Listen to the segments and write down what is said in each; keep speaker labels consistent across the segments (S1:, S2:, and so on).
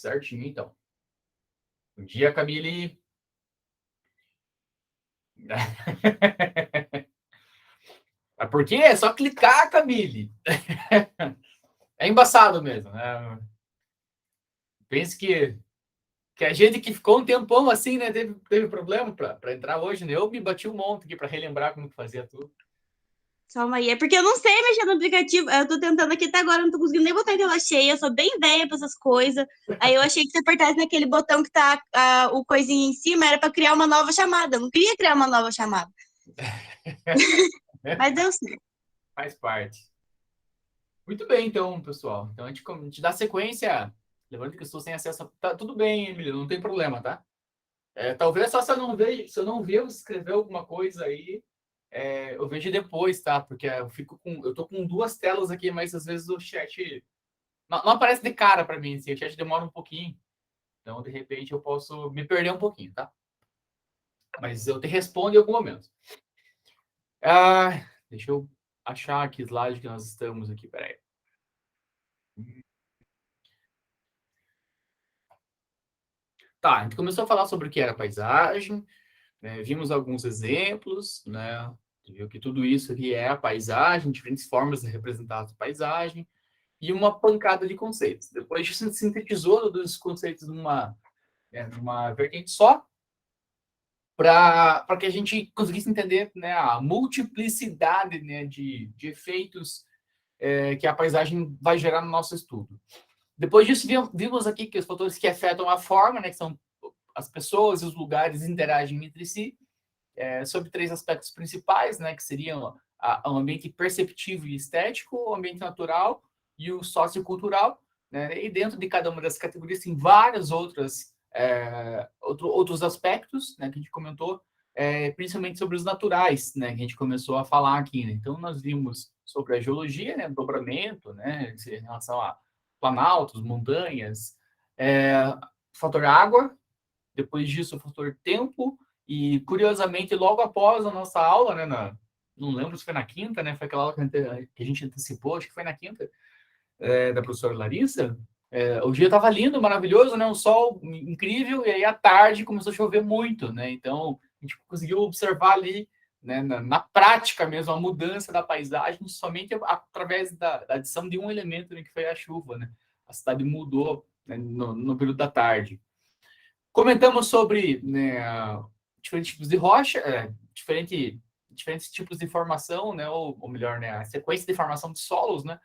S1: certinho, então. Bom dia, Camille. É porque é só clicar, Camille. É embaçado mesmo, né? Pense que a gente que ficou um tempão assim, né? Teve problema para entrar hoje, né? Eu me bati um monte aqui para relembrar como que fazia tudo.
S2: Calma aí. É porque eu não sei mexer no aplicativo. Eu tô tentando aqui até agora, não tô conseguindo nem botar em tela cheia. Eu sou bem velha pra essas coisas. Aí eu achei que se apertasse naquele botão que tá o coisinho em cima, era pra criar uma nova chamada. Eu não queria criar uma nova chamada. Mas deu certo.
S1: Faz parte. Muito bem, então, pessoal. Então, a gente dá sequência. Lembrando que eu estou sem acesso. Tá tudo bem, Emílio, não tem problema, tá? Talvez só se eu não ver, se eu não ver você escrever alguma coisa aí, eu vejo depois, tá? Porque eu tô com duas telas aqui, mas às vezes o chat não aparece de cara para mim, assim, o chat demora um pouquinho. Então, de repente, eu posso me perder um pouquinho, tá? Mas eu te respondo em algum momento. Deixa eu achar que slide que nós estamos aqui, peraí. Tá, a gente começou a falar sobre o que era paisagem, né? Vimos alguns exemplos, né? Viu que tudo isso aqui é a paisagem, diferentes formas de representar a paisagem e uma pancada de conceitos. Depois a gente sintetizou todos os conceitos numa vertente só, para que a gente conseguisse entender, né, a multiplicidade, né, de efeitos que a paisagem vai gerar no nosso estudo. Depois disso, vimos aqui que os fatores que afetam a forma, né, que são as pessoas e os lugares interagem entre si, sobre três aspectos principais, né, que seriam o ambiente perceptivo e estético, o ambiente natural e o sociocultural, né, e dentro de cada uma dessas categorias tem vários outros aspectos, né, que a gente comentou, principalmente sobre os naturais, né, que a gente começou a falar aqui, né? Então, nós vimos sobre a geologia, né, dobramento, né, em relação a planaltos, montanhas, fator água, depois disso o fator tempo, e curiosamente, logo após a nossa aula, né, não lembro se foi na quinta, né, foi aquela aula que a gente antecipou, acho que foi na quinta, da professora Larissa, o dia estava lindo, maravilhoso, né, um sol incrível, e aí à tarde começou a chover muito, né, então a gente conseguiu observar ali, né, na prática mesmo, a mudança da paisagem somente através da adição de um elemento, né, que foi a chuva, né, a cidade mudou, né, no período da tarde. Comentamos sobre, né, diferentes tipos de rocha, diferentes tipos de formação, né, ou melhor, né, a sequência de formação de solos, né.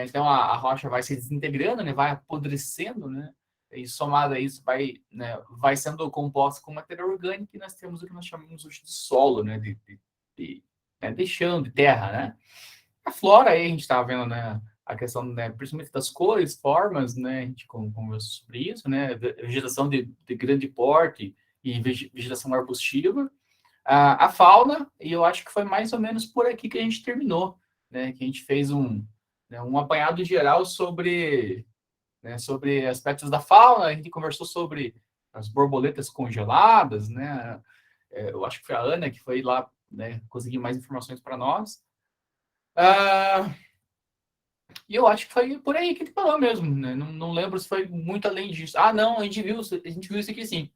S1: Então a rocha vai se desintegrando, né, vai apodrecendo, né, e somado a isso vai sendo composta com matéria orgânica, e nós temos o que nós chamamos hoje de solo, né, de chão, de terra, né. A flora aí a gente estava vendo, né, a questão, né, principalmente das cores, formas, né, a gente conversou sobre isso, né, vegetação de grande porte e vegetação arbustiva, a fauna, e eu acho que foi mais ou menos por aqui que a gente terminou, né, que a gente fez um apanhado geral sobre aspectos da fauna, a gente conversou sobre as borboletas congeladas, né, eu acho que foi a Ana que foi lá, né, conseguir mais informações para nós. E eu acho que foi por aí que ele falou mesmo, né? Não lembro se foi muito além disso. Não, a gente viu isso aqui sim.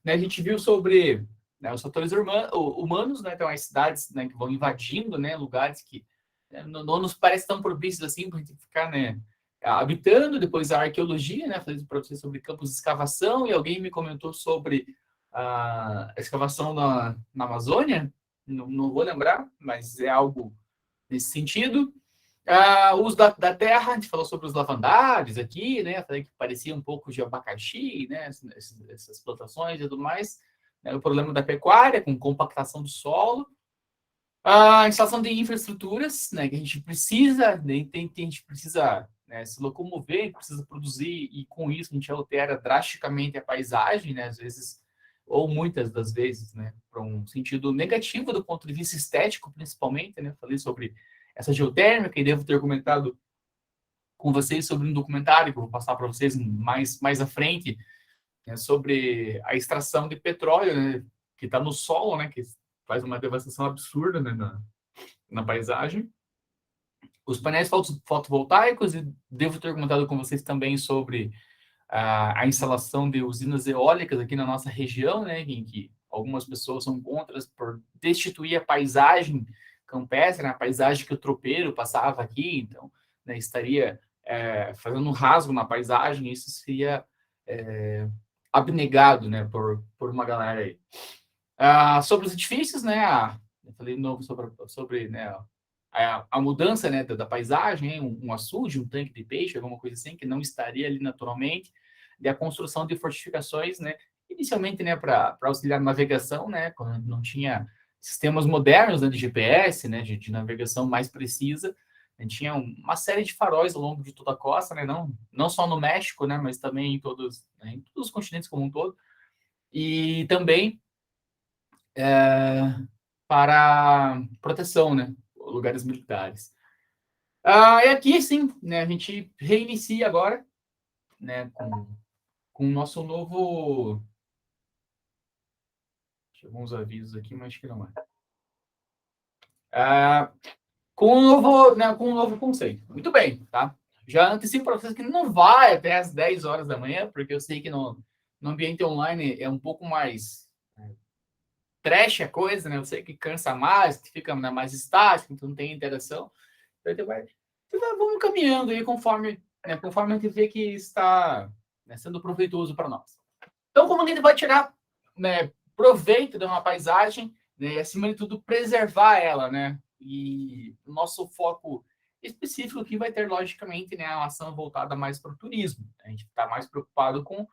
S1: Né? A gente viu sobre, né, os fatores humanos, né? Então, as cidades, né, que vão invadindo, né, lugares que, né, não nos parece tão propícios assim para a gente ficar, né, habitando. Depois a arqueologia, né? Falei para vocês sobre campos de escavação, e alguém me comentou sobre a escavação na Amazônia. Não vou lembrar, mas é algo nesse sentido. O uso da terra, a gente falou sobre os lavandares aqui, né? Falei que parecia um pouco de abacaxi, né? Essas plantações e tudo mais. Né? O problema da pecuária, com compactação do solo. A instalação de infraestruturas, né? Que a gente precisa, né? A gente precisa, né, se locomover, precisa produzir, e com isso a gente altera drasticamente a paisagem, né? Às vezes, ou muitas das vezes, né? Para um sentido negativo do ponto de vista estético, principalmente, né? Falei sobre essa geotérmica e devo ter comentado com vocês sobre um documentário que eu vou passar para vocês mais à frente, né, sobre a extração de petróleo, né, que está no solo, né, que faz uma devastação absurda, né, na paisagem. Os painéis fotovoltaicos, e devo ter comentado com vocês também sobre a instalação de usinas eólicas aqui na nossa região, né, em que algumas pessoas são contra por destituir a paisagem campestre, né, a paisagem que o tropeiro passava aqui, então, né, estaria fazendo um rasgo na paisagem, isso seria abnegado, né, por uma galera aí. Sobre os edifícios, né, eu falei de novo sobre né, a mudança, né, da paisagem, um açude, um tanque de peixe, alguma coisa assim, que não estaria ali naturalmente, e a construção de fortificações, né, inicialmente, né, para auxiliar a navegação, né, quando não tinha sistemas modernos, né, de GPS, né, de navegação mais precisa, a gente tinha uma série de faróis ao longo de toda a costa, né, não só no México, né, mas também em todos os continentes como um todo, e também para proteção, né, lugares militares. E aqui, sim, né, a gente reinicia agora, né, com o nosso novo... Deixa alguns avisos aqui, mas acho que não é. Com um novo conceito. Muito bem, tá? Já antecipo para vocês que não vai até às 10 horas da manhã, porque eu sei que no ambiente online é um pouco mais trash a coisa, né? Eu sei que cansa mais, que fica mais estático, então não tem interação. Então vamos caminhando aí conforme a gente vê que está, né, sendo proveitoso para nós. Então, como a gente vai tirar, né, proveito de uma paisagem, né, e acima de tudo preservar ela, né? E o nosso foco específico aqui vai ter, logicamente, né, a ação voltada mais para o turismo. A gente está mais preocupado com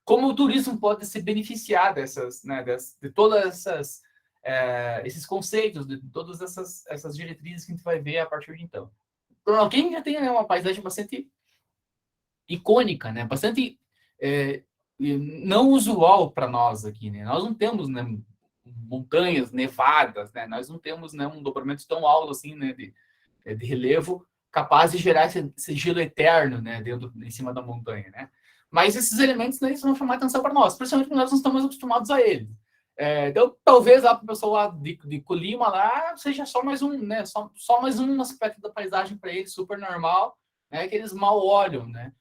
S1: como o turismo pode se beneficiar dessas, né, de todas esses conceitos, de todas essas diretrizes que a gente vai ver a partir de então. Então, alguém já tem, né, uma paisagem bastante icônica, né, bastante não usual para nós aqui, né? Nós não temos, né, montanhas nevadas, né? Nós não temos, né, um dobramento tão alto assim, né, de relevo capaz de gerar esse gelo eterno, né, em cima da montanha, né? Mas esses elementos, né, eles vão chamar atenção para nós, principalmente porque nós não estamos acostumados a eles. Então, talvez lá para o pessoal lá de Colima lá seja só mais um, né, só mais um aspecto da paisagem para eles super normal, né, que eles mal olham, né?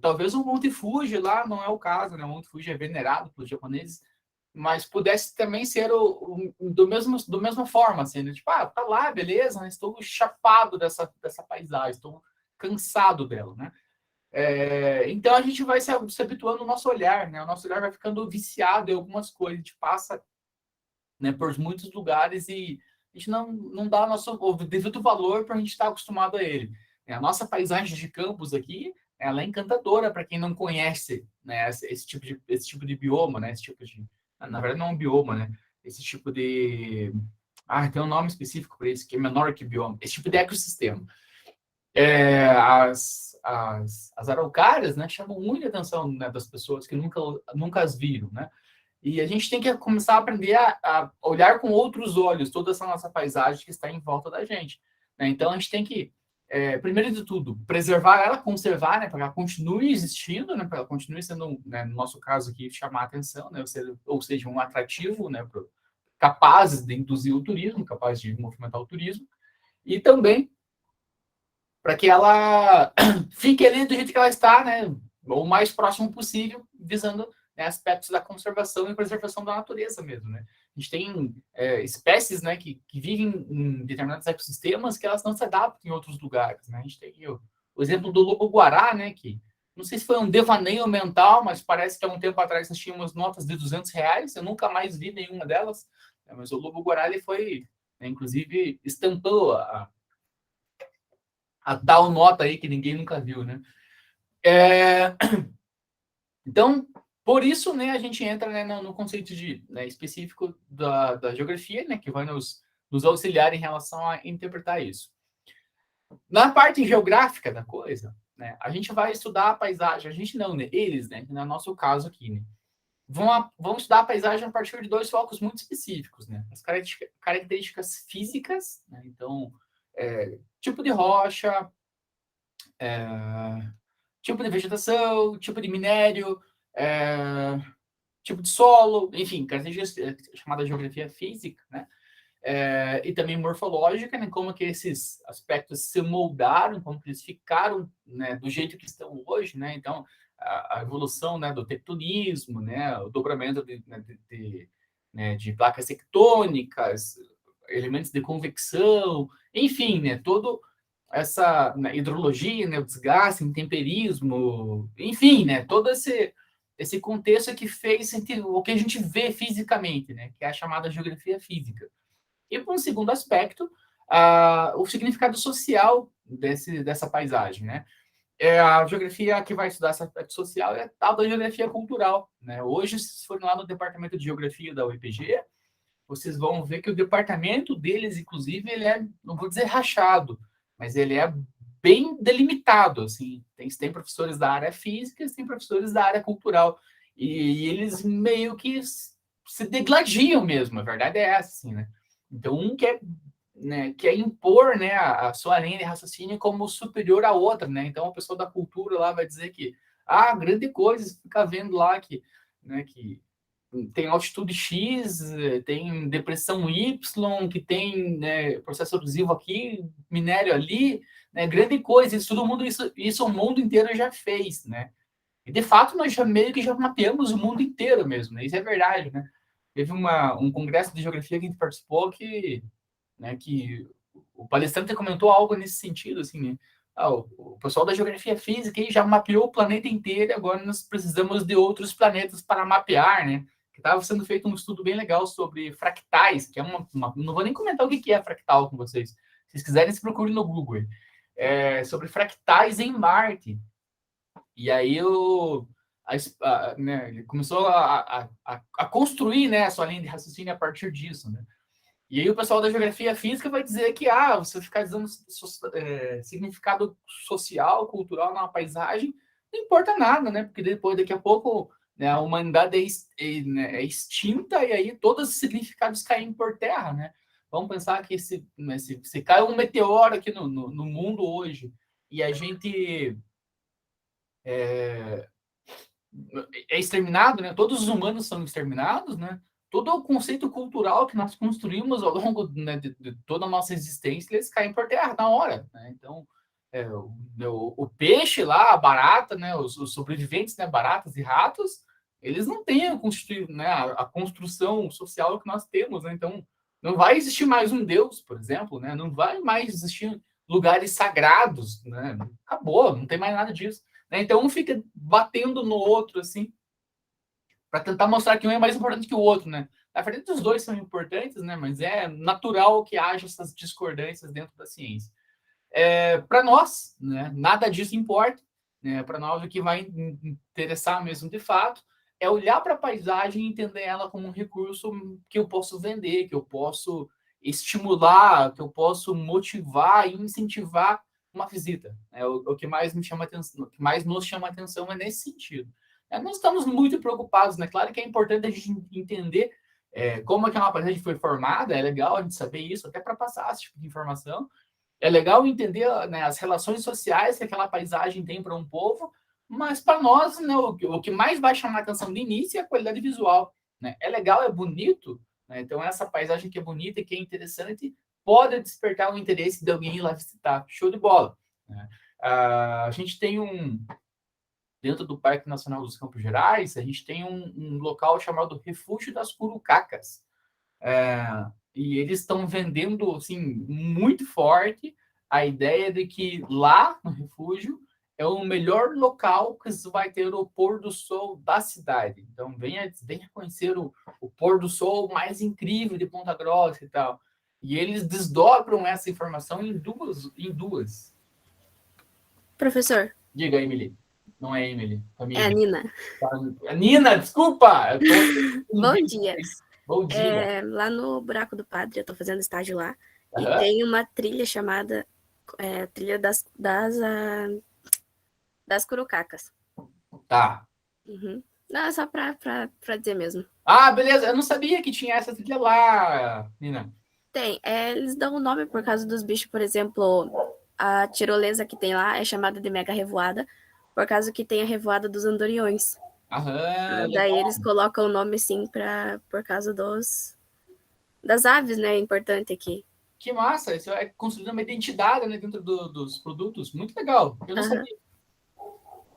S1: Talvez o Monte Fuji lá não é o caso, né? O Monte Fuji é venerado pelos japoneses, mas pudesse também ser do mesma forma, assim, né? Tipo, tá lá, beleza, mas estou chapado dessa paisagem, estou cansado dela, né? Então a gente vai se habituando ao nosso olhar, né? O nosso olhar vai ficando viciado em algumas coisas, a gente passa, né, por muitos lugares e a gente não dá o devido valor para a gente estar acostumado a ele. A nossa paisagem de campos aqui, ela é encantadora para quem não conhece, né, esse tipo de bioma, né, na verdade não é um bioma, né, esse tipo de... tem um nome específico para isso, que é menor que bioma, esse tipo de ecossistema. As araucárias, né, chamam muita atenção, né, das pessoas que nunca as viram, né? E a gente tem que começar a aprender a olhar com outros olhos toda essa nossa paisagem que está em volta da gente, né? Então a gente tem que, primeiro de tudo, preservar ela, conservar, né, para que ela continue existindo, né, para ela continue sendo, né, no nosso caso aqui, chamar a atenção, né, ou seja, um atrativo, né, capazes de induzir o turismo, capazes de movimentar o turismo, e também para que ela fique ali do jeito que ela está, né, o mais próximo possível, visando, né, aspectos da conservação e preservação da natureza mesmo, né? A gente tem espécies, né, que vivem em determinados ecossistemas que elas não se adaptam em outros lugares, né? A gente tem o exemplo do lobo-guará, né, que não sei se foi um devaneio mental, mas parece que há um tempo atrás nós tínhamos notas de R$ 200, eu nunca mais vi nenhuma delas, né, mas o lobo-guará, ele foi, né, inclusive, estampou a tal nota aí que ninguém nunca viu, né? Então, por isso, né, a gente entra, né, no conceito né, específico da geografia, né, que vai nos auxiliar em relação a interpretar isso. Na parte geográfica da coisa, né, a gente vai estudar a paisagem, a gente não, né, eles, né, no nosso caso aqui, né, vão estudar a paisagem a partir de dois focos muito específicos, né, as características físicas, né, então, tipo de rocha, tipo de vegetação, tipo de minério, tipo de solo, enfim, características chamada geografia física, né? E também morfológica, né? Como que esses aspectos se moldaram, como que eles ficaram, né, do jeito que estão hoje, né? Então, a evolução, né, do tectonismo, né, o dobramento de placas tectônicas, elementos de convecção, enfim, né, todo essa hidrologia, né, o desgaste, o intemperismo, enfim, né, todo esse contexto que fez o que a gente vê fisicamente, né, que é a chamada geografia física. E, por um segundo aspecto, o significado social dessa paisagem, né? A geografia que vai estudar esse aspecto social é a tal da geografia cultural, né? Hoje, se forem lá no departamento de geografia da UEPG, vocês vão ver que o departamento deles, inclusive, ele é, não vou dizer rachado, mas ele é bem delimitado, assim. Tem professores da área física, tem professores da área cultural, e eles meio que se degladiam mesmo, a verdade é essa, assim, né? Então, um quer, né, quer impor, né, a sua linha de raciocínio como superior à outra, né? Então, a pessoa da cultura lá vai dizer que, grande coisa, fica vendo lá que, né, que tem altitude X, tem depressão Y, que tem, né, processo erosivo aqui, minério ali, né, grande coisa, isso todo mundo, isso o mundo inteiro já fez, né? E de fato nós já meio que já mapeamos o mundo inteiro mesmo, né? Isso é verdade, né? Teve um congresso de geografia que a gente participou que, né, que o palestrante comentou algo nesse sentido, assim, né? O pessoal da geografia física já mapeou o planeta inteiro, agora nós precisamos de outros planetas para mapear, né? Que estava sendo feito um estudo bem legal sobre fractais, que é não vou nem comentar o que é fractal com vocês. Se vocês quiserem, se procurem no Google. Sobre fractais em Marte. E aí né, ele começou a construir, né, a sua linha de raciocínio a partir disso, né? E aí o pessoal da geografia física vai dizer que você ficar dando significado social, cultural numa paisagem, não importa nada, né? Porque daqui a pouco, né, a humanidade é extinta e aí todos os significados caem por terra, né? Vamos pensar que se cai um meteoro aqui no mundo hoje e a gente é exterminado, né? Todos os humanos são exterminados, né? Todo o conceito cultural que nós construímos ao longo, né, de toda a nossa existência, eles caem por terra na hora, né? Então, o peixe lá, a barata, né, os sobreviventes, né, baratas e ratos, eles não têm né, a construção social que nós temos, né? Então, não vai existir mais um Deus, por exemplo, né? Não vai mais existir lugares sagrados, né? Acabou, não tem mais nada disso. Né? Então, um fica batendo no outro, assim, para tentar mostrar que um é mais importante que o outro, né? Na verdade, os dois são importantes, né? Mas é natural que haja essas discordâncias dentro da ciência. Para nós, né? Nada disso importa. Né? Para nós, o que vai interessar mesmo, de fato, é olhar para a paisagem e entender ela como um recurso que eu posso vender, que eu posso estimular, que eu posso motivar e incentivar uma visita. O que mais me chama atenção, o que mais nos chama atenção é nesse sentido. Nós estamos muito preocupados, né? Claro que é importante a gente entender como aquela paisagem foi formada, é legal a gente saber isso, até para passar esse tipo de informação. É legal entender, né, as relações sociais que aquela paisagem tem para um povo, mas para nós, né, o que mais vai chamar a atenção de início é a qualidade visual. Né? É legal, é bonito, né? Então essa paisagem que é bonita e que é interessante pode despertar o interesse de alguém ir lá visitar. Show de bola. Né? A gente tem dentro do Parque Nacional dos Campos Gerais, a gente tem um local chamado Refúgio das Curucacas. E eles estão vendendo assim muito forte a ideia de que lá no refúgio é o melhor local que você vai ter o pôr do sol da cidade. Então venha conhecer o pôr do sol mais incrível de Ponta Grossa e tal. E eles desdobram essa informação em duas.
S3: Professor.
S1: Diga, Emily. Não é Emily.
S3: É a Nina.
S1: Nina, desculpa!
S3: Bom dia.
S1: Bom dia.
S3: Lá no Buraco do Padre, eu tô fazendo estágio lá. E tem uma trilha chamada Trilha das Curucacas.
S1: Tá.
S3: Uhum. Não, é só pra dizer mesmo.
S1: Beleza. Eu não sabia que tinha essa trilha lá, Nina.
S3: Tem. Eles dão o nome por causa dos bichos, por exemplo, a tirolesa que tem lá é chamada de Mega Revoada, por causa que tem a revoada dos andorinhões. Daí eles colocam o nome assim por causa das aves, né? Importante aqui.
S1: Que massa! Isso é construir uma identidade, né, dentro dos produtos. Muito legal. Eu não sabia.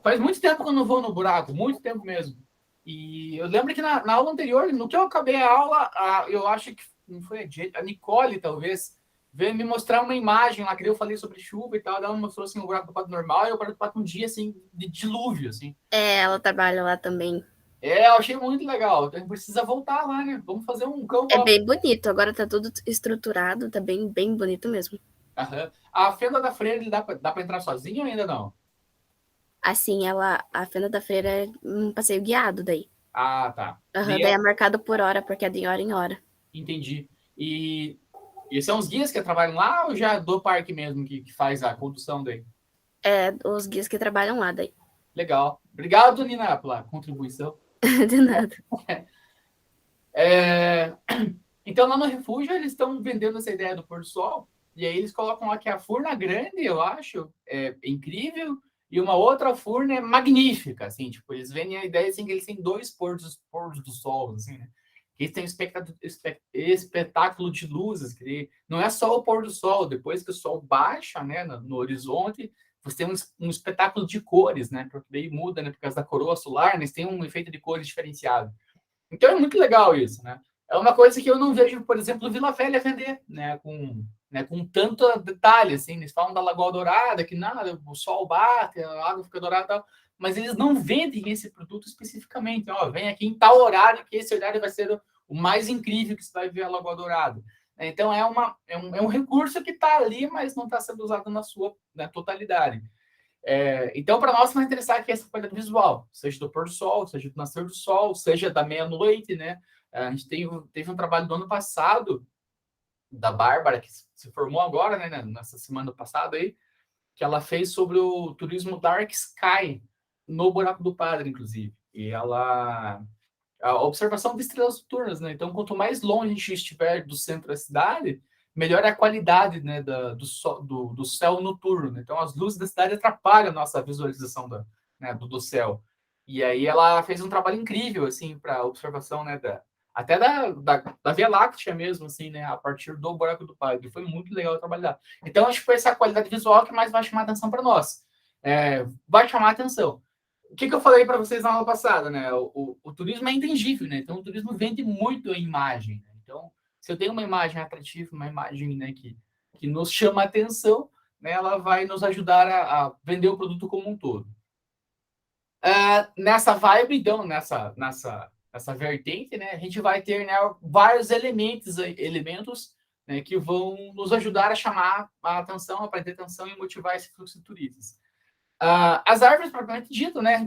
S1: Faz muito tempo que eu não vou no buraco, muito tempo mesmo. E eu lembro que na aula anterior, no que eu acabei a aula, eu acho que não foi a Nicole, talvez, veio me mostrar uma imagem lá, que eu falei sobre chuva e tal, ela mostrou assim, o buraco do pato normal, e o buraco do pato um dia, assim, de dilúvio, assim.
S3: Ela trabalha lá também.
S1: Eu achei muito legal. Então, a gente precisa voltar lá, né? Vamos fazer um campo.
S3: É bem bonito, agora tá tudo estruturado, tá bem bonito mesmo.
S1: Uhum. A Fenda da Freira, dá pra entrar sozinho ou ainda não?
S3: Assim, a Fenda da Freira é um passeio guiado daí.
S1: Ah, tá.
S3: Daí é marcado por hora, porque é de hora em hora.
S1: Entendi. E são os guias que trabalham lá ou já é do parque mesmo que faz a condução daí?
S3: É, os guias que trabalham lá daí.
S1: Legal. Obrigado, Nina, pela contribuição.
S3: De nada.
S1: Então, lá no refúgio, eles estão vendendo essa ideia do pôr do sol, e aí eles colocam lá que a Furna Grande, eu acho, é incrível, e uma outra Furna é magnífica, assim, tipo, eles vendem a ideia assim, que eles têm 2 pôres do sol, assim, né? Eles têm um espetáculo de luzes, que não é só o pôr do sol, depois que o sol baixa, né, no horizonte, você tem um espetáculo de cores, né, porque daí muda, né, por causa da coroa solar, né, eles têm um efeito de cores diferenciado. Então é muito legal isso, né? É uma coisa que eu não vejo, por exemplo, Vila Velha vender, né? Com tanto detalhe, assim. Eles falam da Lagoa Dourada, que nada, o sol bate, a água fica dourada e tal. Mas eles não vendem esse produto especificamente. Ó, vem aqui em tal horário, que esse horário vai ser o mais incrível que você vai ver a Lagoa Dourada. Então é um recurso que está ali, mas não está sendo usado na sua totalidade. Então, para nós, vai interessar aqui essa qualidade visual, seja do pôr do sol, seja do nascer do sol, seja da meia-noite, né? A gente teve um trabalho do ano passado, da Bárbara, que se formou agora, né, nessa semana passada aí, que ela fez sobre o turismo Dark Sky, no Buraco do Padre, inclusive. E a observação de estrelas noturnas, né? Então, quanto mais longe a gente estiver do centro da cidade, melhor é a qualidade, né, do céu noturno. Então, as luzes da cidade atrapalham a nossa visualização do céu. E aí ela fez um trabalho incrível, assim, para observação, né, até da Via Láctea mesmo, assim, né, a partir do Buraco do Padre. Foi muito legal trabalhar. Então, acho que foi essa qualidade visual que mais vai chamar atenção para nós. Vai chamar atenção. O que eu falei para vocês na aula passada, né? O turismo é intangível, né? Então, o turismo vende muito a imagem. Né? Então, se eu tenho uma imagem atrativa, uma imagem, né, que nos chama a atenção, né, ela vai nos ajudar a vender o produto como um todo. Nessa vibe, então, nessa vertente, né, a gente vai ter, né, vários elementos, né, que vão nos ajudar a chamar a atenção, a prender atenção e motivar esse fluxo de turistas. As árvores, propriamente dito, né, a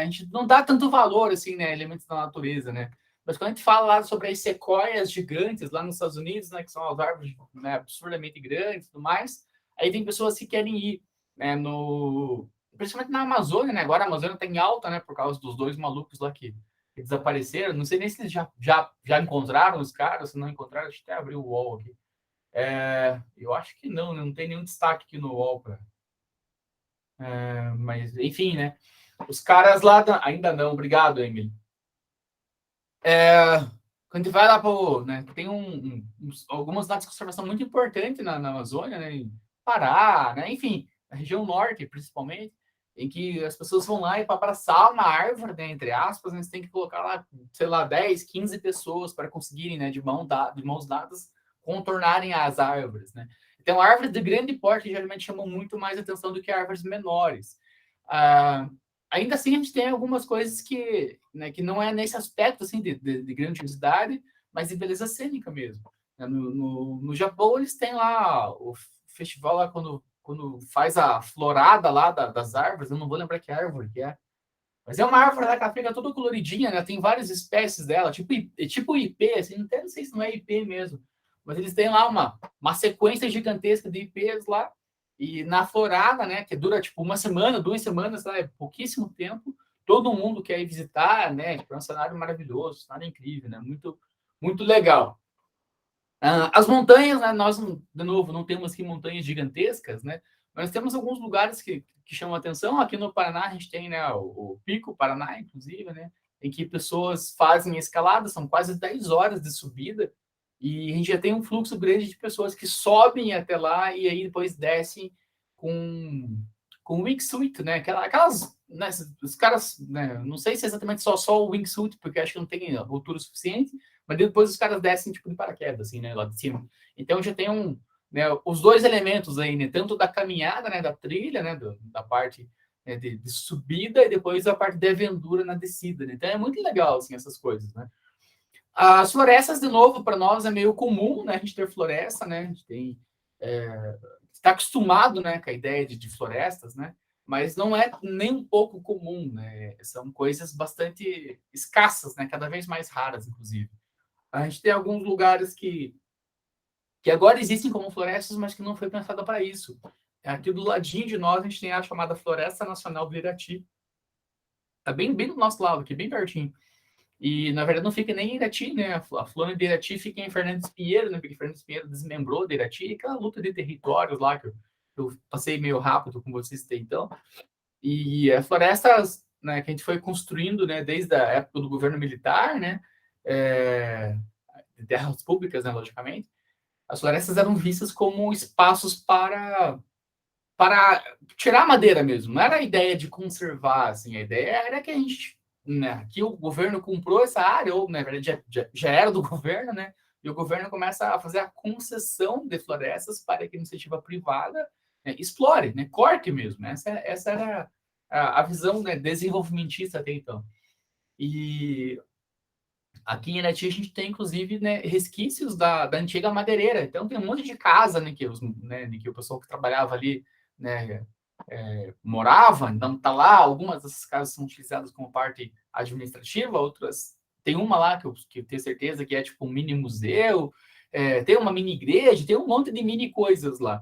S1: gente não dá tanto valor, assim, né, elementos da natureza, né, mas quando a gente fala lá sobre as sequoias gigantes lá nos Estados Unidos, né, que são as árvores, né, absurdamente grandes e tudo mais, aí tem pessoas que querem ir, né, principalmente na Amazônia, né, agora a Amazônia está em alta, né, por causa dos 2 malucos lá que desapareceram, não sei nem se eles já encontraram os caras, se não encontraram, deixa eu até abrir o UOL aqui. Eu acho que não tem nenhum destaque aqui no UOL, cara. Mas, enfim, né? Os caras lá ainda não. Obrigado, Emily. Quando a gente vai lá para né, tem algumas datas de conservação muito importantes na Amazônia, né? Em Pará, né? Enfim, na região norte, principalmente, em que as pessoas vão lá e para abraçar uma árvore, né, entre aspas, né, você tem que colocar lá, sei lá, 10, 15 pessoas para conseguirem, né, de mãos dadas, contornarem as árvores, né? Então, árvores de grande porte geralmente chamam muito mais atenção do que árvores menores. Ainda assim, a gente tem algumas coisas que, né, que não é nesse aspecto assim, de grandiosidade, mas de beleza cênica mesmo. No Japão, eles têm lá o festival, lá, quando faz a florada lá das árvores, eu não vou lembrar que árvore que é, mas é uma árvore lá que ela fica toda coloridinha, né? Tem várias espécies dela, tipo IP, assim, não sei se não é IP mesmo, mas eles têm lá uma sequência gigantesca de IPs lá, e na florada, né, que dura tipo uma semana, 2 semanas, é pouquíssimo tempo, todo mundo quer ir visitar, né, tipo, é um cenário maravilhoso, um cenário incrível, né, muito, muito legal. As montanhas, né, nós, de novo, não temos aqui montanhas gigantescas, né, mas temos alguns lugares que chamam a atenção. Aqui no Paraná, a gente tem, né, o Pico Paraná, inclusive, né, em que pessoas fazem escalada, são quase 10 horas de subida, e a gente já tem um fluxo grande de pessoas que sobem até lá e aí depois descem com o wingsuit, né, aquelas né, os caras, né, não sei se é exatamente só o wingsuit, porque acho que não tem altura suficiente, mas depois os caras descem tipo de paraquedas, assim, né, lá de cima. Então já tem né, os dois elementos aí, né, tanto da caminhada, né, da trilha, né, da parte, né, de subida, e depois a parte de aventura na descida, né? Então é muito legal, assim, essas coisas, né. As florestas, de novo, para nós é meio comum, né, a gente ter floresta, né, a gente tem, está acostumado, né, com a ideia de florestas, né, mas não é nem um pouco comum, né, são coisas bastante escassas, né, cada vez mais raras, inclusive. A gente tem alguns lugares que agora existem como florestas, mas que não foi pensada para isso. Aqui do ladinho de nós, a gente tem a chamada Floresta Nacional do Irati. Está bem do nosso lado, aqui, bem pertinho. E, na verdade, não fica nem em Irati, né? A Floresta de Irati fica em Fernandes Pinheiro, né? Porque Fernandes Pinheiro desmembrou de Irati, e aquela luta de territórios lá, que eu passei meio rápido com vocês, então. E a floresta, né, que a gente foi construindo, né, desde a época do governo militar, né? De terras públicas, né, logicamente. As florestas eram vistas como espaços para tirar madeira mesmo. Não era a ideia de conservar, assim, a ideia era que a gente, né, que o governo comprou essa área, ou na verdade já era do governo, né? E o governo começa a fazer a concessão de florestas para que a iniciativa privada, né, explore, né, corte mesmo. Essa era a visão, né, desenvolvimentista até então. E aqui em Irati a gente tem, inclusive, né, resquícios da antiga madeireira. Então tem um monte de casa, né, que o pessoal que trabalhava ali, né, morava. Então tá lá. Algumas dessas casas são utilizadas como parte administrativa, outras tem uma lá que eu tenho certeza que é tipo um mini museu, tem uma mini igreja, tem um monte de mini coisas lá,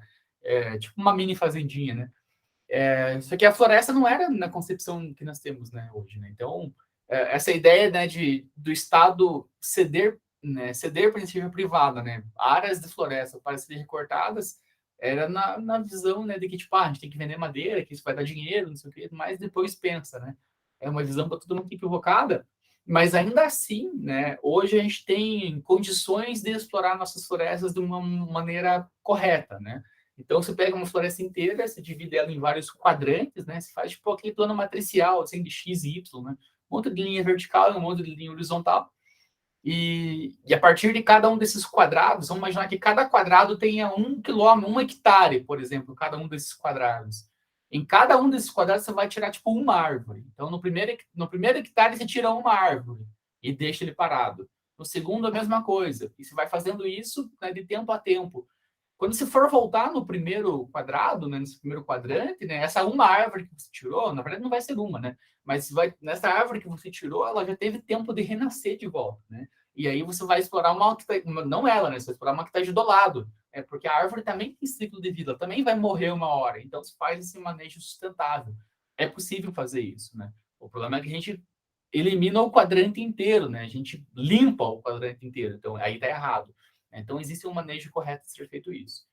S1: tipo uma mini fazendinha, né? Só que a floresta não era na concepção que nós temos, né, hoje, né? Então essa ideia, né, do Estado ceder, né, ceder para a iniciativa privada, né, áreas de floresta para serem recortadas, era na visão, né, de que tipo, a gente tem que vender madeira, que isso vai dar dinheiro, não sei o quê, mas depois pensa, né? É uma visão para todo mundo equivocada, mas ainda assim, né, hoje a gente tem condições de explorar nossas florestas de uma maneira correta, né? Então, você pega uma floresta inteira, você divide ela em vários quadrantes, né? Você faz tipo aquele plano matricial, assim, de X e Y, né? Um monte de linha vertical e um monte de linha horizontal. E a partir de cada um desses quadrados, vamos imaginar que cada quadrado tenha 1 quilômetro, 1 hectare, por exemplo, cada um desses quadrados. Em cada um desses quadrados, você vai tirar, tipo, uma árvore. Então, no primeiro hectare, você tira uma árvore e deixa ele parado. No segundo, a mesma coisa. E você vai fazendo isso, né, de tempo a tempo. Quando você for voltar no primeiro quadrado, né, nesse primeiro quadrante, né, essa uma árvore que você tirou, na verdade não vai ser uma, né? Mas nessa árvore que você tirou, ela já teve tempo de renascer de volta, né? E aí você vai explorar não ela, né? Você vai explorar uma que está do lado, porque a árvore também tem ciclo de vida, também vai morrer uma hora. Então você faz esse manejo sustentável. É possível fazer isso, né? O problema é que a gente elimina o quadrante inteiro, né? A gente limpa o quadrante inteiro, então aí está errado. Então, existe um manejo correto de ser feito isso.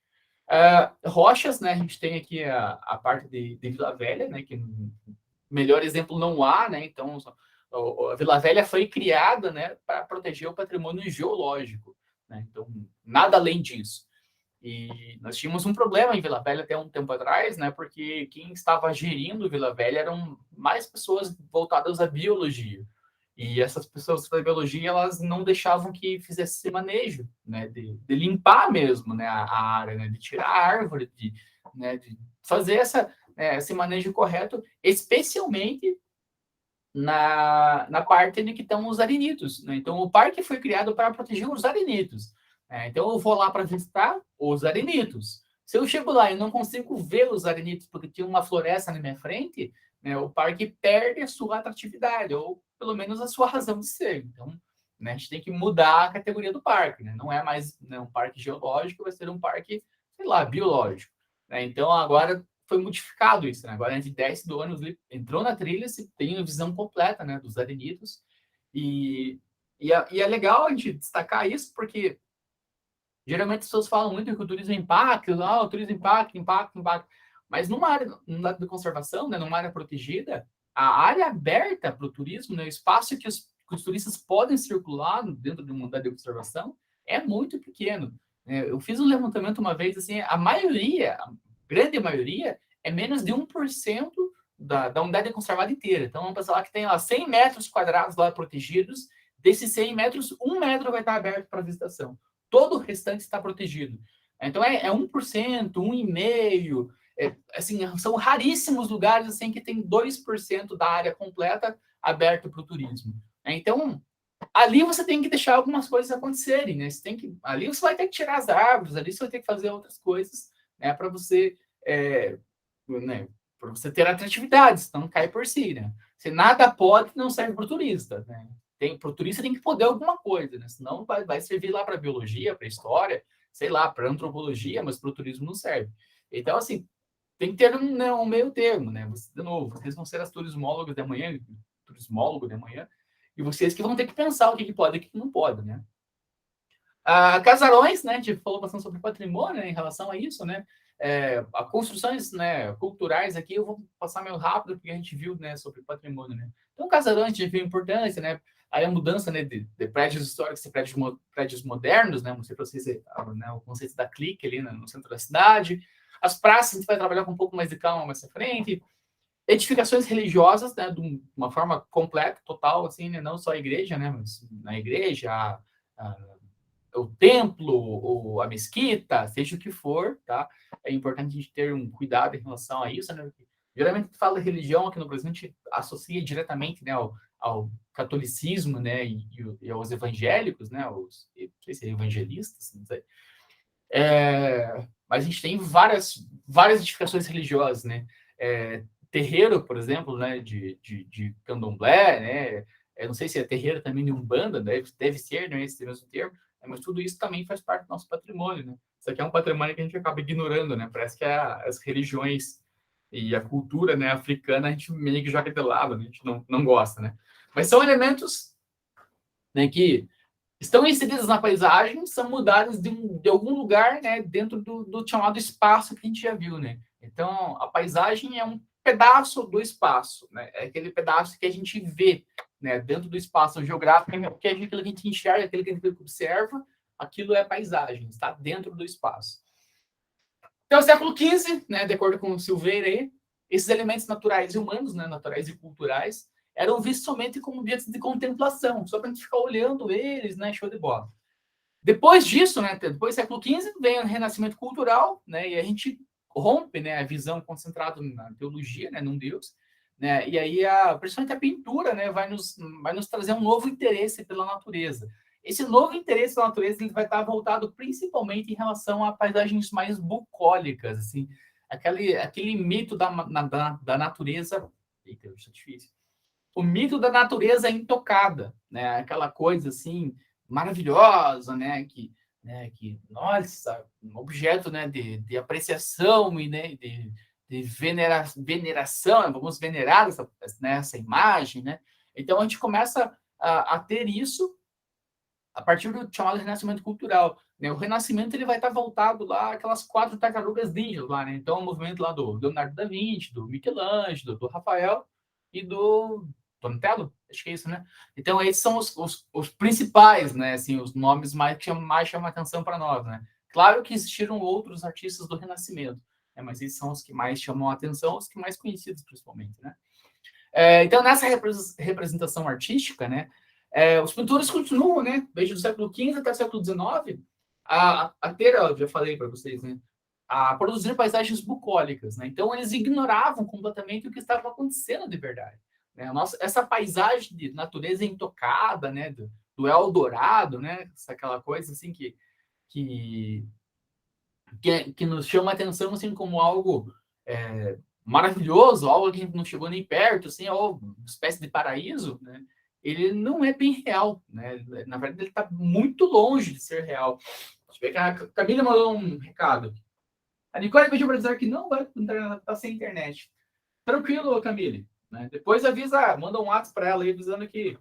S1: Rochas, né? A gente tem aqui a parte de Vila Velha, né? Que melhor exemplo não há, né? Então, a Vila Velha foi criada, né, para proteger o patrimônio geológico, né? Então, nada além disso. E nós tínhamos um problema em Vila Velha até um tempo atrás, né? Porque quem estava gerindo Vila Velha eram mais pessoas voltadas à biologia. E essas pessoas da biologia, elas não deixavam que fizesse esse manejo, né, de limpar mesmo, né, a área, né, de tirar a árvore, né, de fazer esse manejo correto, especialmente na parte em que estão os arenitos, né? Então, o parque foi criado para proteger os arenitos. Então, eu vou lá para visitar os arenitos. Se eu chego lá e não consigo ver os arenitos porque tinha uma floresta na minha frente, né, o parque perde a sua atratividade, ou pelo menos a sua razão de ser. Então, né, a gente tem que mudar a categoria do parque, né? Não é mais, né, um parque geológico, vai ser um parque, sei lá, biológico, né? Então, agora foi modificado isso, né? Agora a gente desce do ônibus, entrou na trilha, se tem a visão completa, né, dos arenitos. E é legal a gente destacar isso, porque geralmente as pessoas falam muito que o turismo impacta, o turismo impacta. Mas numa área de conservação, né, numa área protegida, a área aberta para o turismo, né, o espaço que os turistas podem circular dentro de uma unidade de conservação é muito pequeno. Eu fiz um levantamento uma vez, assim, a grande maioria, é menos de 1% da unidade conservada inteira. Então, vamos pensar lá que tem lá 100 metros quadrados lá protegidos. Desses 100 metros, 1 metro vai estar aberto para visitação. Todo o restante está protegido. Então, é 1%, 1,5%. Assim, são raríssimos lugares assim, que tem 2% da área completa aberta para o turismo. Então, ali você tem que deixar algumas coisas acontecerem, né? Ali você vai ter que tirar as árvores, ali você vai ter que fazer outras coisas, né? Para você, né? Para você ter atratividade, senão não cai por si, né? Se nada pode, não serve para o turista, né? Para o turista tem que poder alguma coisa, né? Senão vai servir lá para biologia, para história, sei lá, para antropologia, mas para o turismo não serve. Então, assim, tem que ter um meio termo, né? De novo, vocês vão ser as turismólogas de amanhã, turismólogo de amanhã, e vocês que vão ter que pensar o que pode e o que não pode, né? Casarões, né? A gente falou bastante sobre patrimônio, né, em relação a isso, né? A construções, né, culturais aqui, eu vou passar meio rápido, porque a gente viu, né, sobre patrimônio, né? Então, casarões, a gente viu a importância, né? Aí a mudança, né, de prédios históricos e prédios modernos, né? Mostrei para vocês, né, o conceito da clique ali no centro da cidade. As praças, a gente vai trabalhar com um pouco mais de calma mais à frente. Edificações religiosas, né, de uma forma completa, total, assim, né, não só a igreja, né, mas na igreja, o templo, ou a mesquita, seja o que for, tá? É importante a gente ter um cuidado em relação a isso, né? Geralmente, tu fala de religião aqui no Brasil, a gente associa diretamente, né, ao catolicismo, né, e aos evangélicos, né, não sei se é evangelistas, não sei. Mas a gente tem várias edificações religiosas, né? Terreiro, por exemplo, né, de candomblé, né? Eu não sei se é terreiro também de umbanda, deve ser, né, esse mesmo termo, mas tudo isso também faz parte do nosso patrimônio, né? Isso aqui é um patrimônio que a gente acaba ignorando, né? Parece que as religiões e a cultura, né, africana a gente meio que joga de lado, né? A gente não gosta, né? Mas são elementos, né, que estão inseridos na paisagem, são mudados de algum lugar, né, dentro do chamado espaço que a gente já viu, né? Então, a paisagem é um pedaço do espaço, né? É aquele pedaço que a gente vê, né, dentro do espaço geográfico, que é aquilo que a gente enxerga, aquilo que a gente observa, aquilo é paisagem, está dentro do espaço. Então, século XV, né, de acordo com o Silveira, aí, esses elementos naturais e humanos, né, naturais e culturais, eram vistos somente como objetos de contemplação, só para a gente ficar olhando eles, né, show de bola. Depois disso, né, depois do século XV, vem o renascimento cultural, né, e a gente rompe, né, a visão concentrada na teologia, né, num Deus, né, e aí principalmente a pintura, né, vai nos trazer um novo interesse pela natureza. Esse novo interesse pela natureza ele vai estar voltado principalmente em relação a paisagens mais bucólicas, assim, aquele mito da natureza. Eita, isso é difícil. O mito da natureza intocada, né? Aquela coisa assim maravilhosa, né? Que nossa, um objeto, né? De apreciação e, né? De veneração, vamos venerar essa imagem, né? Então a gente começa a ter isso a partir do chamado renascimento cultural, né? O renascimento ele vai estar voltado lá aquelas 4 tartarugas ninjas lá, né? Então o movimento lá do Leonardo da Vinci, do Michelangelo, do Rafael e do Donatello, acho que é isso, né? Então esses são os principais, né? Assim, os nomes mais chamam a atenção para nós, né? Claro que existiram outros artistas do Renascimento, né? Mas esses são os que mais chamam a atenção, os que mais conhecidos principalmente, né? Então nessa representação artística, né? Os pintores continuam, né? Desde o século XV até o século XIX, a ter, eu já falei para vocês, né? A produzir paisagens bucólicas, né? Então eles ignoravam completamente o que estava acontecendo de verdade, né? Essa paisagem de natureza intocada, né? Do Eldorado, né? Aquela coisa assim que nos chama a atenção assim como algo maravilhoso, algo que a gente não chegou nem perto, assim, ou uma espécie de paraíso, né? Ele não é bem real, né? Na verdade, ele está muito longe de ser real. Deixa eu ver que a Camila mandou um recado. A Nicole pediu para dizer que não vai estar sem internet. Tranquilo, Camille. Né? Depois avisa, manda um WhatsApp para ela aí, avisando que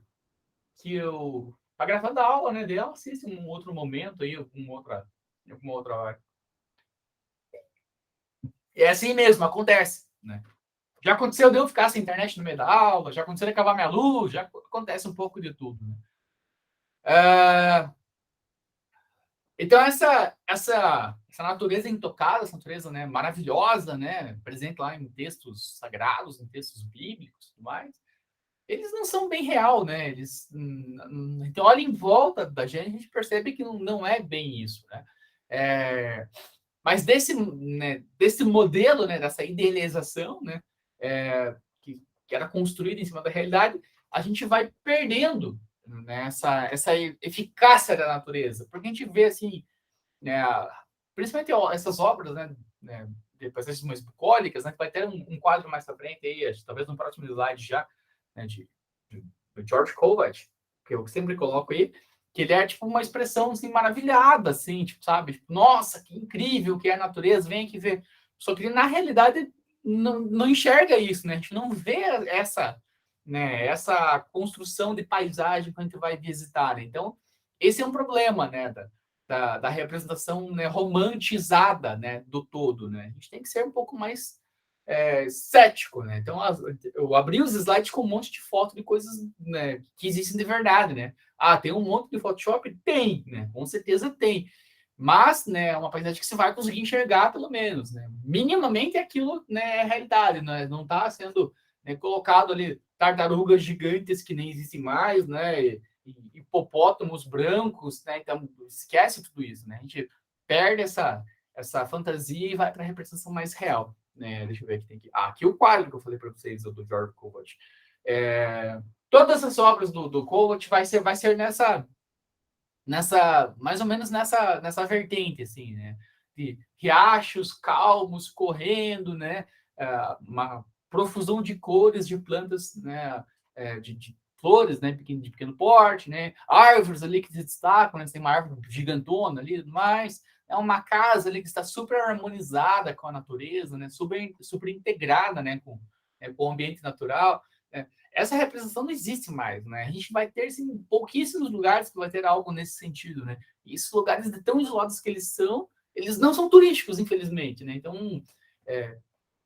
S1: eu tá gravando a aula, né? Dela assiste em um outro momento aí, alguma outra hora. É assim mesmo, acontece, né? Já aconteceu de eu ficar sem internet no meio da aula, já aconteceu de acabar minha luz, já acontece um pouco de tudo, né? Então, essa natureza intocada, essa natureza, né, maravilhosa, né, presente lá em textos sagrados, em textos bíblicos e tudo mais, eles não são bem real, né? Então, olha em volta da gente, a gente percebe que não é bem isso, né? Mas desse modelo, né, dessa idealização, né, que era construída em cima da realidade, a gente vai perdendo, né, essa eficácia da natureza, porque a gente vê assim, né, principalmente essas obras, né depois essas mais bucólicas, né, que vai ter um quadro mais para frente aí, talvez no próximo slide já, né, de George Kovacs, que eu sempre coloco aí, que ele é tipo uma expressão assim maravilhada, assim, tipo, sabe, tipo, nossa, que incrível que é a natureza, vem aqui ver. Só que na realidade não enxerga isso, né? A gente não vê essa construção de paisagem quando a gente vai visitar. Né? Então, esse é um problema, né, da representação, né, romantizada, né, do todo, né? A gente tem que ser um pouco mais cético, né? Então, eu abri os slides com um monte de foto de coisas, né, que existem de verdade, né? Ah, tem um monte de Photoshop? Tem, né? Com certeza tem. Mas, né, é uma paisagem que você vai conseguir enxergar, pelo menos, né? Minimamente aquilo, né, é realidade, né? Não está sendo, né, colocado ali tartarugas gigantes que nem existem mais, né? E hipopótamos brancos, né? Então, esquece tudo isso, né? A gente perde essa fantasia e vai para a representação mais real. Né? Deixa eu ver aqui. Aqui o quadro que eu falei para vocês, do George Kovacs. Todas as obras do Kovacs vai ser mais ou menos nessa vertente, assim, né? De riachos calmos correndo, né? Uma profusão de cores de plantas, né? De flores, né? De pequeno porte, né? Árvores ali que se destacam, né? Tem uma árvore gigantona ali e tudo mais. É uma casa ali que está super harmonizada com a natureza, né? Super integrada, né? Com o ambiente natural. Essa representação não existe mais, né? A gente vai ter assim, pouquíssimos lugares que vai ter algo nesse sentido, né? E esses lugares tão isolados que eles não são turísticos, infelizmente, né? Então,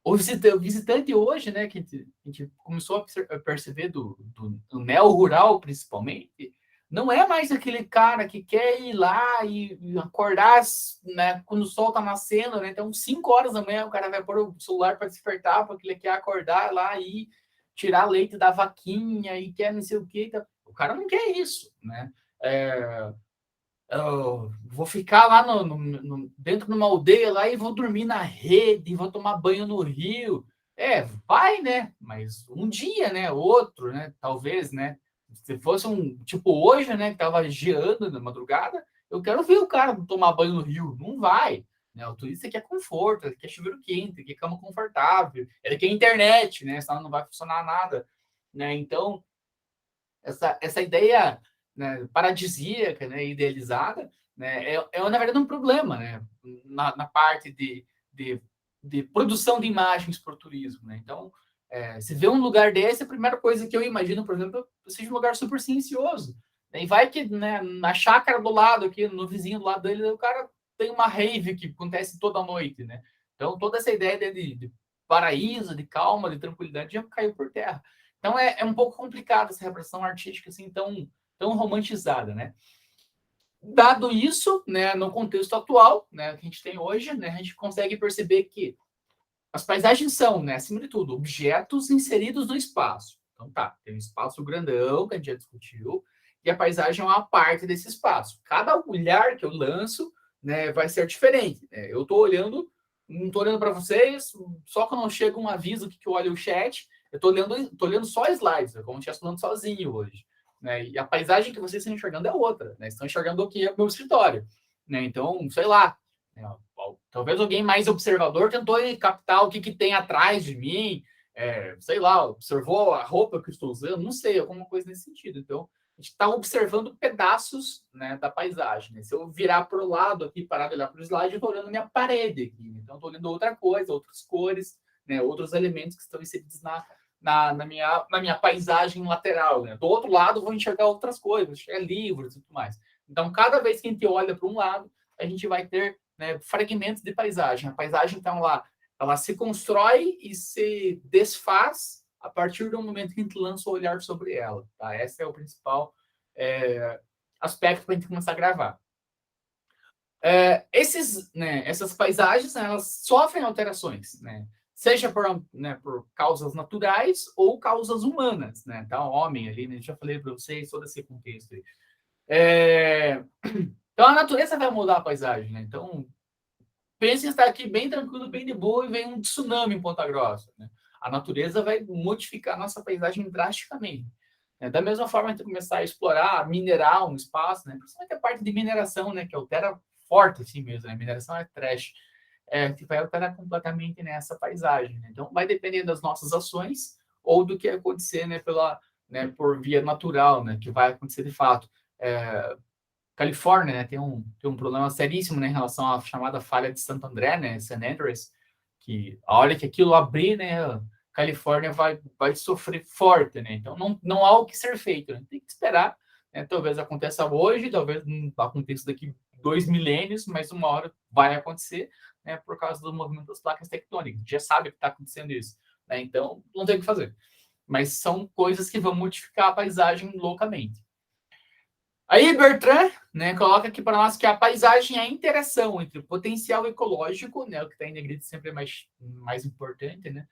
S1: o visitante hoje, né, que a gente começou a perceber do neo-rural, principalmente, não é mais aquele cara que quer ir lá e acordar, né, quando o sol está nascendo, né? Então, 5 horas da manhã, o cara vai pôr o celular para despertar, porque ele quer acordar lá e tirar leite da vaquinha e quer não sei o quê. Então, o cara não quer isso, né? Eu vou ficar lá dentro de uma aldeia lá e vou dormir na rede, vou tomar banho no rio. Vai, né? Mas um dia, né? Outro, né? Talvez, né? Se fosse um tipo hoje, né? Que tava geando na madrugada, eu quero ver o cara tomar banho no rio. Não vai. Né? O turista quer conforto, ele quer chuveiro quente, ele quer cama confortável, ele quer internet, né? Senão não vai funcionar nada. Né? Então, essa ideia, né, paradisíaca, né, idealizada, né, na verdade um problema, né, na parte de produção de imagens para o turismo, né? Então, se vê um lugar desse, a primeira coisa que eu imagino, por exemplo, seja um lugar super silencioso, né? E vai que, né, na chácara do lado aqui, no vizinho do lado dele, o cara tem uma rave que acontece toda noite, né? Então, toda essa ideia de paraíso, de calma, de tranquilidade já caiu por terra. Então é um pouco complicado essa repressão artística assim tão romantizada, né? Dado isso, né, no contexto atual, né, que a gente tem hoje, né, a gente consegue perceber que as paisagens são, né, acima de tudo, objetos inseridos no espaço. Então tá, tem um espaço grandão que a gente já discutiu e a paisagem é uma parte desse espaço. Cada olhar que eu lanço, né, vai ser diferente. Né? Eu estou olhando, não estou olhando para vocês, só quando chega um aviso que eu olho o chat, eu estou olhando só slides, como se estivesse falando sozinho hoje. Né? E a paisagem que vocês estão enxergando é outra. Né? Estão enxergando o que é o meu escritório. Né? Então, sei lá, né? Talvez alguém mais observador tentou captar o que tem atrás de mim, sei lá, observou a roupa que eu estou usando, não sei, alguma coisa nesse sentido. Então, a gente está observando pedaços, né, da paisagem. Né? Se eu virar para o lado aqui, parar de olhar para o slide, eu estou olhando minha parede aqui. Então, estou olhando outra coisa, outras cores, né, outros elementos que estão inseridos na minha paisagem lateral. Né? Do outro lado, vou enxergar outras coisas, vou enxergar livros e tudo mais. Então, cada vez que a gente olha para um lado, a gente vai ter, né, fragmentos de paisagem. A paisagem, então, ela se constrói e se desfaz a partir do momento que a gente lança o olhar sobre ela. Tá? Esse é o principal aspecto para a gente começar a gravar. Essas paisagens, né, elas sofrem alterações, né? Seja por causas naturais ou causas humanas, né? Tá, o homem ali, né? Já falei para vocês todo esse contexto aí. Então, a natureza vai mudar a paisagem, né? Então, pense em estar aqui bem tranquilo, bem de boa, e vem um tsunami em Ponta Grossa, né? A natureza vai modificar a nossa paisagem drasticamente. Né? Da mesma forma, a gente começar a explorar mineral no espaço, né? Principalmente a parte de mineração, né? Que altera forte assim mesmo, né? A mineração é trash. Que vai alterar completamente nessa paisagem. Né? Então, vai depender das nossas ações ou do que acontecer, né, por via natural, né, que vai acontecer de fato. Califórnia, né, tem um problema seríssimo, né, em relação à chamada falha de Santo André, né, San Andreas, que a hora que aquilo abrir, né, Califórnia vai sofrer forte, né? Então, não há o que ser feito, né? Tem que esperar, né? Talvez aconteça hoje, talvez não aconteça daqui 2 milênios, mas uma hora vai acontecer, né, por causa do movimento das placas tectônicas. Já sabe que está acontecendo isso, né? Então, não tem o que fazer. Mas são coisas que vão modificar a paisagem loucamente. Aí, Bertrand, né, coloca aqui para nós que a paisagem é a interação entre o potencial ecológico, né, o que está em negrito sempre é mais importante, né,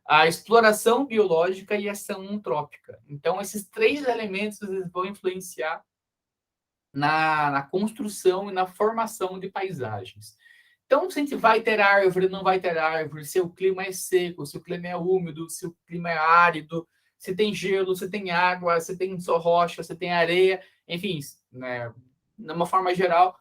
S1: a exploração biológica e a ação antrópica. Então, esses 3 elementos eles vão influenciar na construção e na formação de paisagens. Então, se a gente vai ter árvore, não vai ter árvore, se o clima é seco, se o clima é úmido, se o clima é árido, se tem gelo, se tem água, se tem só rocha, se tem areia, enfim, né, de uma forma geral,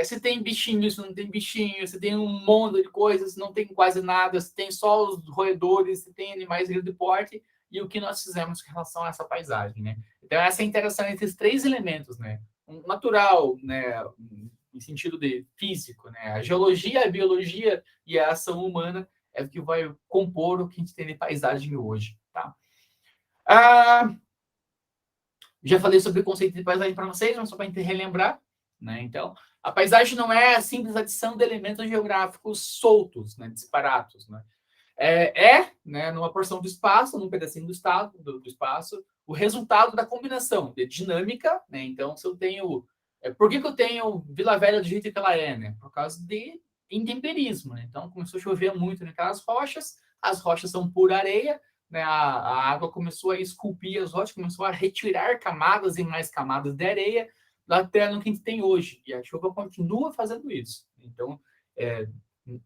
S1: se tem bichinhos, se não tem bichinhos, se tem um monte de coisas, se não tem quase nada, se tem só os roedores, se tem animais de grande porte, e o que nós fizemos com relação a essa paisagem, né? Então, essa interação entre esses 3 elementos, né? Um natural, né, em sentido de físico, né? A geologia, a biologia e a ação humana é o que vai compor o que a gente tem de paisagem hoje, tá? Já falei sobre o conceito de paisagem para vocês, mas só para a gente relembrar, né? Então, a paisagem não é a simples adição de elementos geográficos soltos, né, disparados, né? Né, numa porção do espaço, num pedacinho do espaço, o resultado da combinação de dinâmica, né? Então, se eu tenho... por que eu tenho Vila Velha do jeito que ela é, né? Por causa de intemperismo, né? Então, começou a chover muito naquelas rochas, as rochas são pura areia, né? A água começou a esculpir as rochas, começou a retirar camadas e mais camadas de areia da terra que a gente tem hoje. E a chuva continua fazendo isso. Então,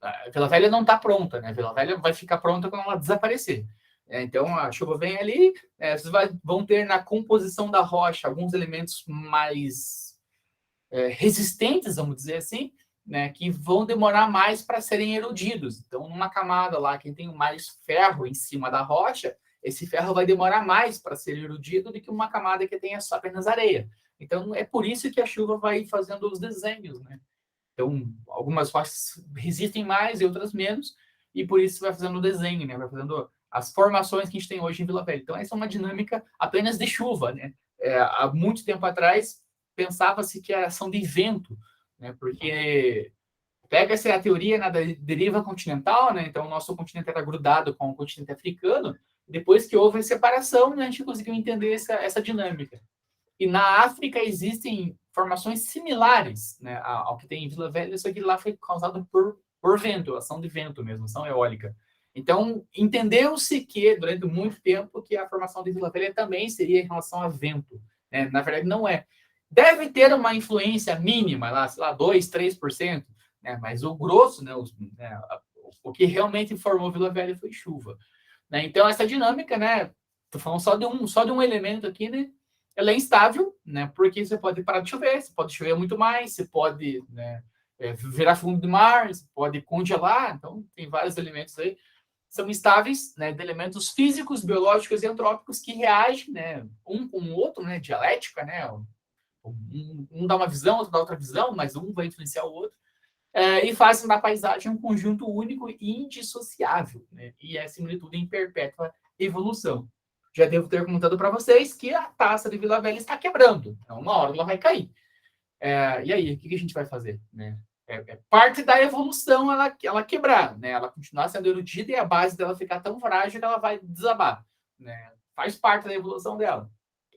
S1: a Vila Velha não está pronta, né? A Vila Velha vai ficar pronta quando ela desaparecer. Então, a chuva vem ali, vocês vão ter na composição da rocha alguns elementos mais resistentes, vamos dizer assim, né, que vão demorar mais para serem erodidos. Então, numa camada lá, quem tem mais ferro em cima da rocha, esse ferro vai demorar mais para ser erodido do que uma camada que tenha só apenas areia. Então, é por isso que a chuva vai fazendo os desenhos, né? Então, algumas rochas resistem mais e outras menos, e por isso vai fazendo o desenho, né? Vai fazendo as formações que a gente tem hoje em Vila Velha. Então, essa é uma dinâmica apenas de chuva, né? Há muito tempo atrás, pensava-se que era ação de vento, né? Porque pega-se a teoria da deriva continental, né? Então, o nosso continente era grudado com o continente africano. Depois que houve a separação, né, a gente conseguiu entender essa dinâmica. E na África existem formações similares, né, ao que tem em Vila Velha, só que lá foi causado por vento, ação de vento mesmo, ação eólica. Então, entendeu-se que, durante muito tempo, que a formação de Vila Velha também seria em relação a vento. Né? Na verdade, não é. Deve ter uma influência mínima, lá, sei lá, 2%, 3%, né? Mas o grosso, né, o que realmente formou Vila Velha foi chuva. Né? Então, essa dinâmica, né, estou falando só de um elemento aqui, né, ela é instável, né, porque você pode parar de chover, você pode chover muito mais, você pode, né, virar fundo do mar, você pode congelar, então tem vários elementos aí, são instáveis, né, de elementos físicos, biológicos e antrópicos que reagem, né, um com o outro, né, dialética, né, um dá uma visão, outro dá outra visão, mas um vai influenciar o outro, e fazem da paisagem um conjunto único e indissociável, né, e é, acima de tudo, em perpétua evolução. Já devo ter comentado para vocês que a taça de Vila Velha está quebrando. Então, uma hora ela vai cair. E aí, o que a gente vai fazer? Né? Parte da evolução ela quebrar, né? Ela continuar sendo erodida e a base dela ficar tão frágil que ela vai desabar. Né? Faz parte da evolução dela.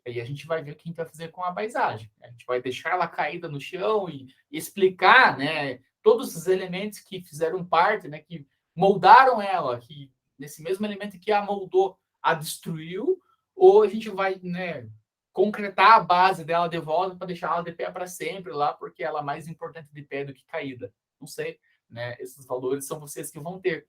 S1: Aí a gente vai ver o que a gente vai fazer com a paisagem. A gente vai deixar ela caída no chão e explicar, né, todos os elementos que fizeram parte, né, que moldaram ela, que nesse mesmo elemento que a moldou, a destruiu, ou a gente vai, né, concretar a base dela de volta para deixar ela de pé para sempre lá, porque ela é mais importante de pé do que caída. Não sei, né? Esses valores são vocês que vão ter.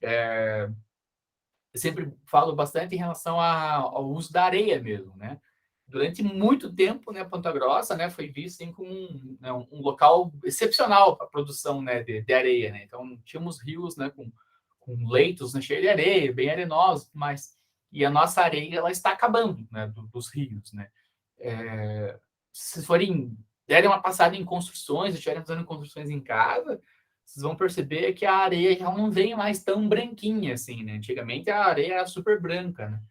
S1: Eu sempre falo bastante em relação ao uso da areia mesmo, né? Durante muito tempo, né, Ponta Grossa, né, foi visto assim, como um local excepcional para a produção, né, de areia, né? Então, tínhamos rios, né, com leitos, né, cheios de areia, bem arenosos, mas e a nossa areia ela está acabando, né, dos rios, né? Se forem derem uma passada em construções, estiverem fazendo construções em casa, vocês vão perceber que a areia já não vem mais tão branquinha assim, né? Antigamente a areia era super branca, né?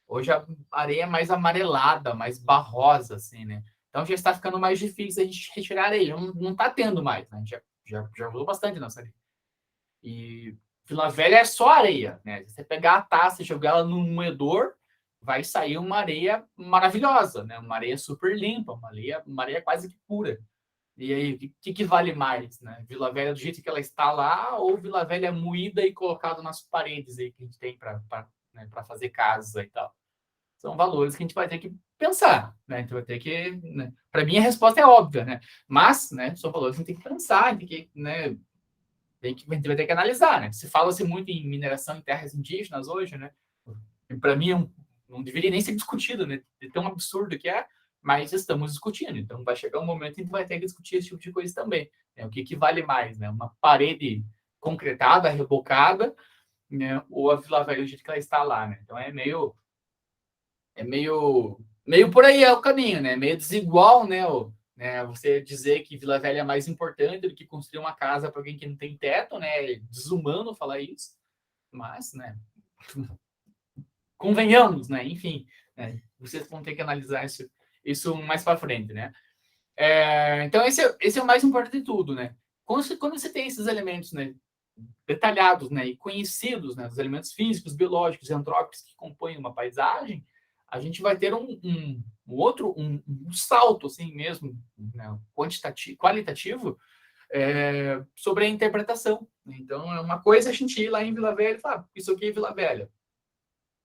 S1: Hoje a areia é mais amarelada, mais barrosa, assim, né? Então já está ficando mais difícil a gente retirar areia. Não está tendo mais, né? A gente já usou bastante nossa areia. E Vila Velha é só areia, né? Se você pegar a taça e jogar ela no moedor, vai sair uma areia maravilhosa, né? Uma areia super limpa, uma areia quase que pura. E aí, o que vale mais, né? Vila Velha do jeito que ela está lá ou Vila Velha moída e colocada nas paredes aí que a gente tem para fazer casas e tal? São valores que a gente vai ter que pensar, né? A gente vai ter que, né? Para mim a resposta é óbvia, né? Mas, né? São valores que a gente tem que pensar, tem que, né? A gente vai ter que analisar, né? Se fala-se muito em mineração em terras indígenas hoje, né? Para mim não deveria nem ser discutido, né? De tão absurdo que é, mas estamos discutindo. Então vai chegar um momento em que a gente vai ter que discutir esse tipo de coisa também. Né? O que vale mais, né? Uma parede concretada, rebocada, né? Ou a Vila Velha do jeito que ela está lá, né? Então é meio por aí é o caminho, né? Meio desigual, né? Você dizer que Vila Velha é mais importante do que construir uma casa para alguém que não tem teto, né? É desumano falar isso, mas, né? Convenhamos, né? Enfim, né? Vocês vão ter que analisar isso mais para frente, né? Então esse é o mais importante de tudo, né? Quando você tem esses elementos, né, detalhados, né, e conhecidos, né, os elementos físicos, biológicos e antrópicos que compõem uma paisagem, a gente vai ter um salto, assim mesmo, né, qualitativo, sobre a interpretação. Então, é uma coisa a gente ir lá em Vila Velha e falar, isso aqui é Vila Velha.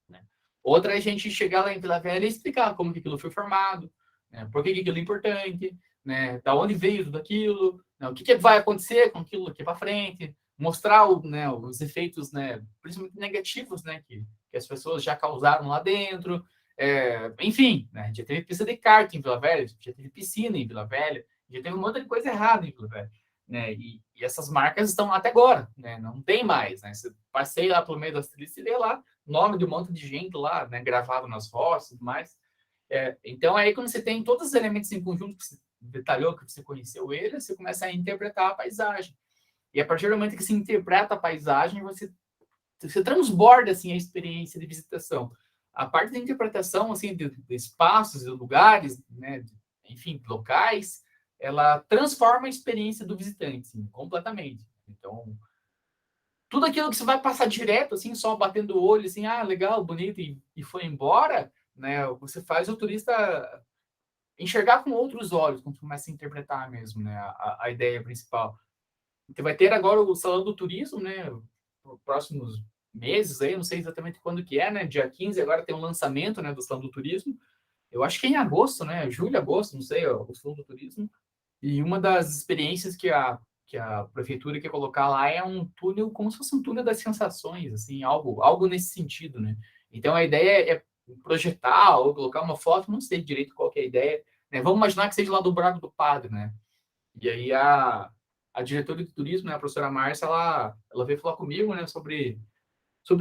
S1: Né? Outra é a gente chegar lá em Vila Velha e explicar como que aquilo foi formado, né, por que aquilo é importante, né, da onde veio tudo aquilo, né, o que vai acontecer com aquilo aqui para frente, mostrar os efeitos, né, principalmente negativos, né, que as pessoas já causaram lá dentro. Enfim, né, já teve pista de kart em Vila Velha, já teve piscina em Vila Velha, já teve um monte de coisa errada em Vila Velha. Né, e essas marcas estão lá até agora, né, não tem mais. Né, você passei lá pelo meio das trilhas e vê lá nome de um monte de gente lá, né, gravado nas roças e tudo mais. Então, aí quando você tem todos os elementos em conjunto que você detalhou, que você conheceu ele, você começa a interpretar a paisagem. E a partir do momento que se interpreta a paisagem, você transborda assim, a experiência de visitação. A parte da interpretação assim, de espaços, de lugares, né, enfim, locais, ela transforma a experiência do visitante assim, completamente. Então, tudo aquilo que você vai passar direto, assim, só batendo o olho, assim, legal, bonito, e foi embora, né? Você faz o turista enxergar com outros olhos, quando começa a interpretar mesmo, né? A ideia principal. Você vai ter agora o Salão do Turismo, né? Nos próximos meses aí, não sei exatamente quando que é, né? Dia 15 agora tem um lançamento, né, do Salão do Turismo. Eu acho que é em agosto, né? Julho, agosto, não sei, o Salão do Turismo. E uma das experiências que a prefeitura quer colocar lá é um túnel, como se fosse um túnel das sensações, assim, algo nesse sentido, né? Então a ideia é projetar ou colocar uma foto, não sei direito qual que é a ideia, né? Vamos imaginar que seja lá do Buraco do Padre, né? E aí a diretora de turismo, né, a professora Márcia, ela veio falar comigo, né, sobre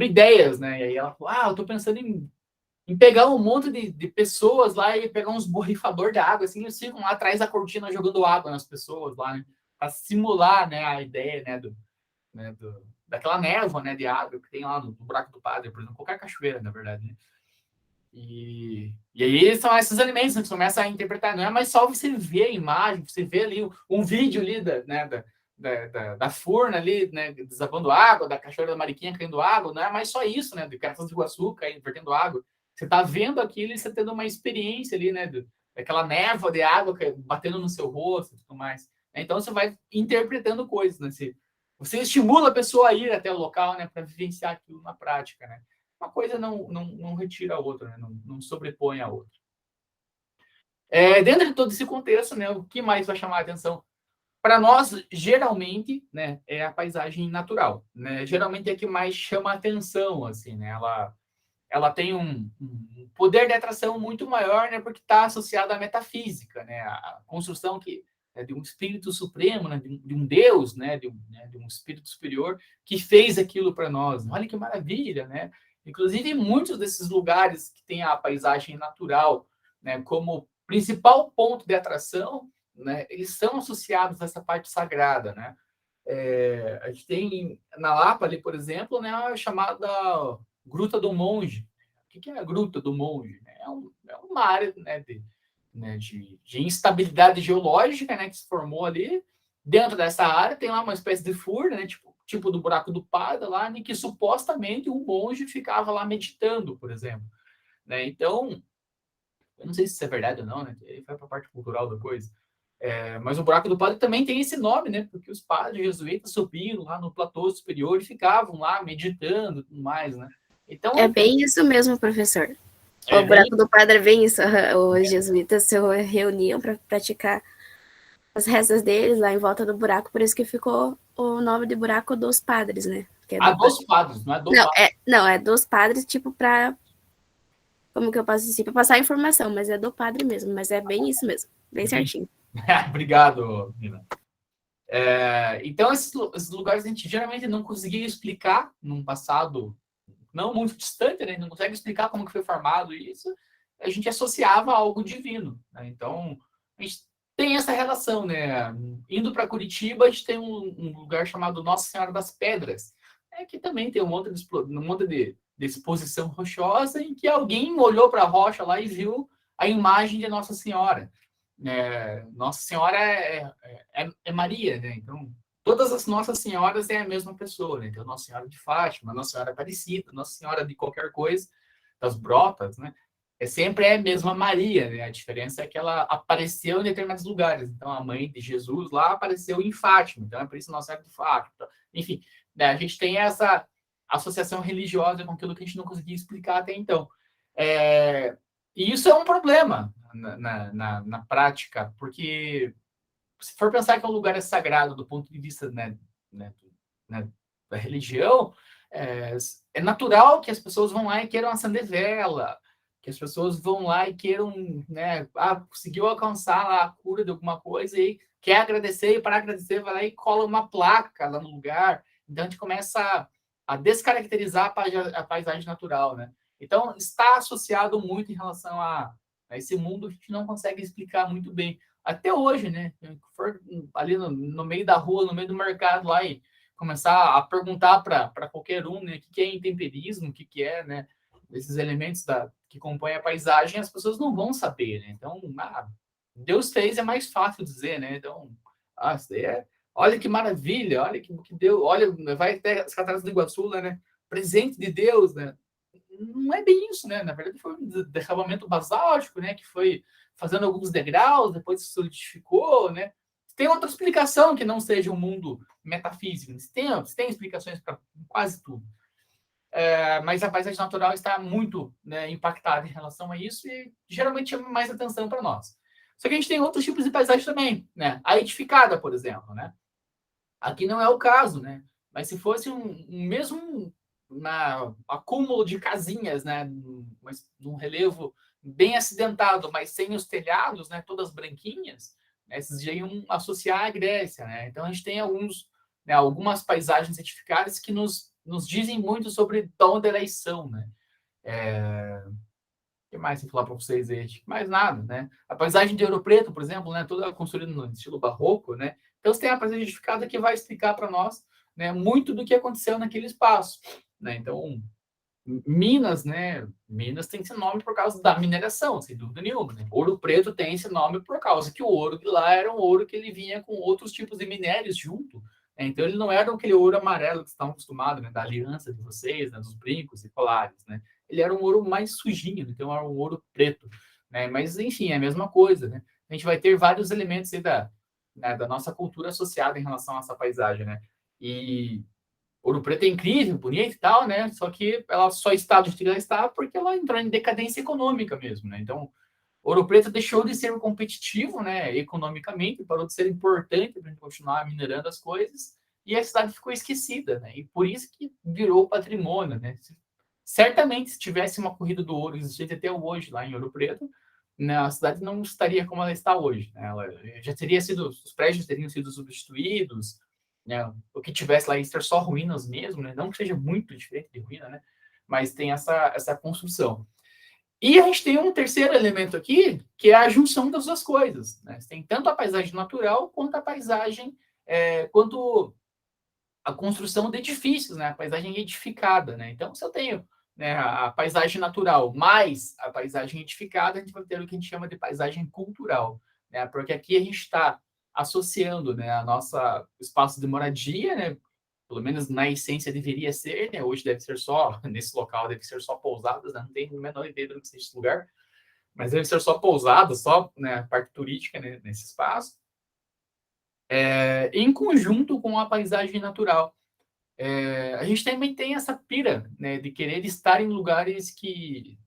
S1: ideias, né? E aí ela falou: eu tô pensando em pegar um monte de pessoas lá e pegar uns borrifador de água, assim, eles ficam lá atrás da cortina jogando água nas pessoas lá, né? Para simular, né, a ideia, né, daquela névoa, né, de água que tem lá no Buraco do Padre, por exemplo, qualquer cachoeira, na verdade, né? E aí são esses elementos, né, que você começa a interpretar, não é mais só você ver a imagem, você vê ali um vídeo ali da Furna ali, né, desabando água, da Cachoeira da Mariquinha caindo água, não é mais só isso, né, do Caraças do Iguaçu caindo, vertendo água. Você está vendo aquilo e você tendo uma experiência ali, né? Daquela névoa de água batendo no seu rosto e tudo mais. Então, você vai interpretando coisas, né? Você estimula a pessoa a ir até o local, né? Para vivenciar aquilo na prática, né? Uma coisa não retira a outra, né? Não sobrepõe a outra. Dentro de todo esse contexto, né? O que mais vai chamar a atenção? Para nós, geralmente, né, é a paisagem natural, né? Geralmente é que mais chama a atenção, assim, né? Ela tem um poder de atração muito maior, né? Porque está associada à metafísica, né? A construção de um espírito supremo, né? De um Deus, né? De um espírito superior que fez aquilo para nós. Olha que maravilha, né? Inclusive, muitos desses lugares que tem a paisagem natural, né? Como principal ponto de atração, né? Eles são associados a essa parte sagrada, né? A gente tem na Lapa ali, por exemplo, né? A chamada Gruta do Monge. O que é a Gruta do Monge? É uma área, né, de instabilidade geológica, né? Que se formou ali. Dentro dessa área tem lá uma espécie de furna, né? Tipo do buraco do Pada lá, em que supostamente um monge ficava lá meditando, por exemplo, né? Então, eu não sei se isso é verdade ou não, né? Aí vai para a parte cultural da coisa. Mas o buraco do Padre também tem esse nome, né? Porque os padres jesuítas subiram lá no platô superior e ficavam lá meditando e tudo mais, né? Então,
S3: é bem isso mesmo, professor. O buraco do Padre é bem isso. Os jesuítas se reuniam para praticar as rezas deles lá em volta do buraco, por isso que ficou o nome de buraco dos padres, né?
S1: Dos padres, não é do padre.
S3: Não, é dos padres, tipo, para... Como que eu posso dizer? Para passar a informação, mas é do padre mesmo, mas é bem isso mesmo, bem certinho.
S1: Obrigado, Nina. Então, esses lugares a gente geralmente não conseguia explicar num passado não muito distante, né? Não consegue explicar como que foi formado isso. A gente associava a algo divino, né? Então, a gente tem essa relação, né? Indo para Curitiba, a gente tem um lugar chamado Nossa Senhora das Pedras, que também tem um monte de exposição rochosa em que alguém olhou para a rocha lá e viu a imagem de Nossa Senhora. Nossa Senhora é Maria, né? Então, todas as Nossas Senhoras é a mesma pessoa, né? Então, Nossa Senhora de Fátima, Nossa Senhora Aparecida, Nossa Senhora de qualquer coisa, das Brotas, né? Sempre é a mesma Maria, né? A diferença é que ela apareceu em determinados lugares. Então, a mãe de Jesus lá apareceu em Fátima, então é por isso Nossa Senhora de Fátima. Enfim, né? A gente tem essa associação religiosa com aquilo que a gente não conseguia explicar até então. E isso é um problema na prática, porque se for pensar que um lugar é sagrado do ponto de vista da religião, é natural que as pessoas vão lá e queiram acender vela, que as pessoas vão lá e queiram, né, conseguiu alcançar lá a cura de alguma coisa e quer agradecer, e para agradecer vai lá e cola uma placa lá no lugar. Então, a gente começa a descaracterizar a paisagem natural, né? Então, está associado muito em relação a esse mundo que a gente não consegue explicar muito bem. Até hoje, né? Se for ali no meio da rua, no meio do mercado lá e começar a perguntar para qualquer um, né? O que é intemperismo, o que é, né? Esses elementos que compõem a paisagem, as pessoas não vão saber, né? Então, Deus fez, é mais fácil dizer, né? Então, isso daí olha que maravilha, olha que Deus, olha, vai até as Cataratas do Iguaçu, né? Presente de Deus, né? Não é bem isso, né? Na verdade, foi um derramamento basáltico, né? Que foi fazendo alguns degraus, depois se solidificou, né? Tem outra explicação que não seja um mundo metafísico. Tem explicações para quase tudo. Mas a paisagem natural está muito, né, impactada em relação a isso e geralmente chama mais atenção para nós. Só que a gente tem outros tipos de paisagem também, né? A edificada, por exemplo, né? Aqui não é o caso, né? Mas se fosse um mesmo acúmulo de casinhas, né? Num relevo bem acidentado, mas sem os telhados, né? Todas branquinhas, né? Esses já iam associar à Grécia, né? Então a gente tem algumas paisagens edificadas que nos dizem muito sobre de onde elas são, né? O que mais eu falar para vocês aí? Mais nada, né? A paisagem de Ouro Preto, por exemplo, né? Toda construída no estilo barroco, né? Então, você tem a paisagem edificada que vai explicar para nós, né, muito do que aconteceu naquele espaço, né? Então, Minas, né? Minas tem esse nome por causa da mineração, sem dúvida nenhuma, né? Ouro Preto tem esse nome por causa que o ouro de lá era um ouro que ele vinha com outros tipos de minérios junto, Então, ele não era aquele ouro amarelo que vocês estavam acostumados, né? Da aliança de vocês, né? Dos brincos e colares, né? Ele era um ouro mais sujinho, então era um ouro preto, né? Mas, enfim, é a mesma coisa, né? A gente vai ter vários elementos aí da nossa cultura associada em relação a essa paisagem, né? E Ouro Preto é incrível, bonito e tal, né? Só que ela só está do jeito que ela está porque ela entrou em decadência econômica mesmo, né? Então, Ouro Preto deixou de ser competitivo, né, economicamente, parou de ser importante para a gente continuar minerando as coisas, e a cidade ficou esquecida, né? E por isso que virou patrimônio, né? Certamente, se tivesse uma corrida do ouro existente até hoje lá em Ouro Preto, né, a cidade não estaria como ela está hoje, né? Ela já teria sido, os prédios teriam sido substituídos, né? O que tivesse lá ia ser só ruínas mesmo, né? Não que seja muito diferente de ruína, né? Mas tem essa construção. E a gente tem um terceiro elemento aqui, que é a junção das duas coisas, né? Você tem tanto a paisagem natural quanto a paisagem, quanto a construção de edifícios, né? A paisagem edificada, né? Então, se eu tenho, né, a paisagem natural mais a paisagem edificada, a gente vai ter o que a gente chama de paisagem cultural, né? Porque aqui a gente está associando, né, a nossa espaço de moradia, né? Pelo menos na essência deveria ser, né? Hoje deve ser só, nesse local deve ser só pousadas, né? Não tenho a menor ideia do que seja esse lugar, mas deve ser só pousadas, só, né, a parte turística, né, nesse espaço, em conjunto com a paisagem natural. A gente também tem essa pira, né, de querer estar em lugares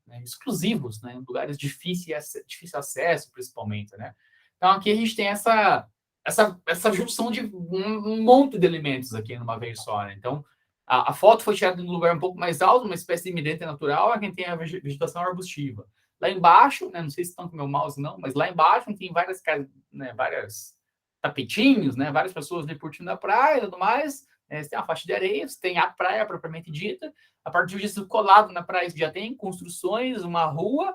S1: né, exclusivos, né, lugares difícil acesso, principalmente, né? Então, aqui a gente tem essa junção de um monte de elementos aqui numa vez só, né? Então, a foto foi tirada em um lugar um pouco mais alto, uma espécie de mirante natural, é quem tem a vegetação arbustiva. Lá embaixo, né, não sei se estão com o meu mouse não, mas lá embaixo tem várias casas, né, várias tapetinhos, né, várias pessoas ali curtindo a praia e tudo mais. Você tem uma faixa de areia, você tem a praia propriamente dita. A partir disso, colado na praia, já tem construções, uma rua.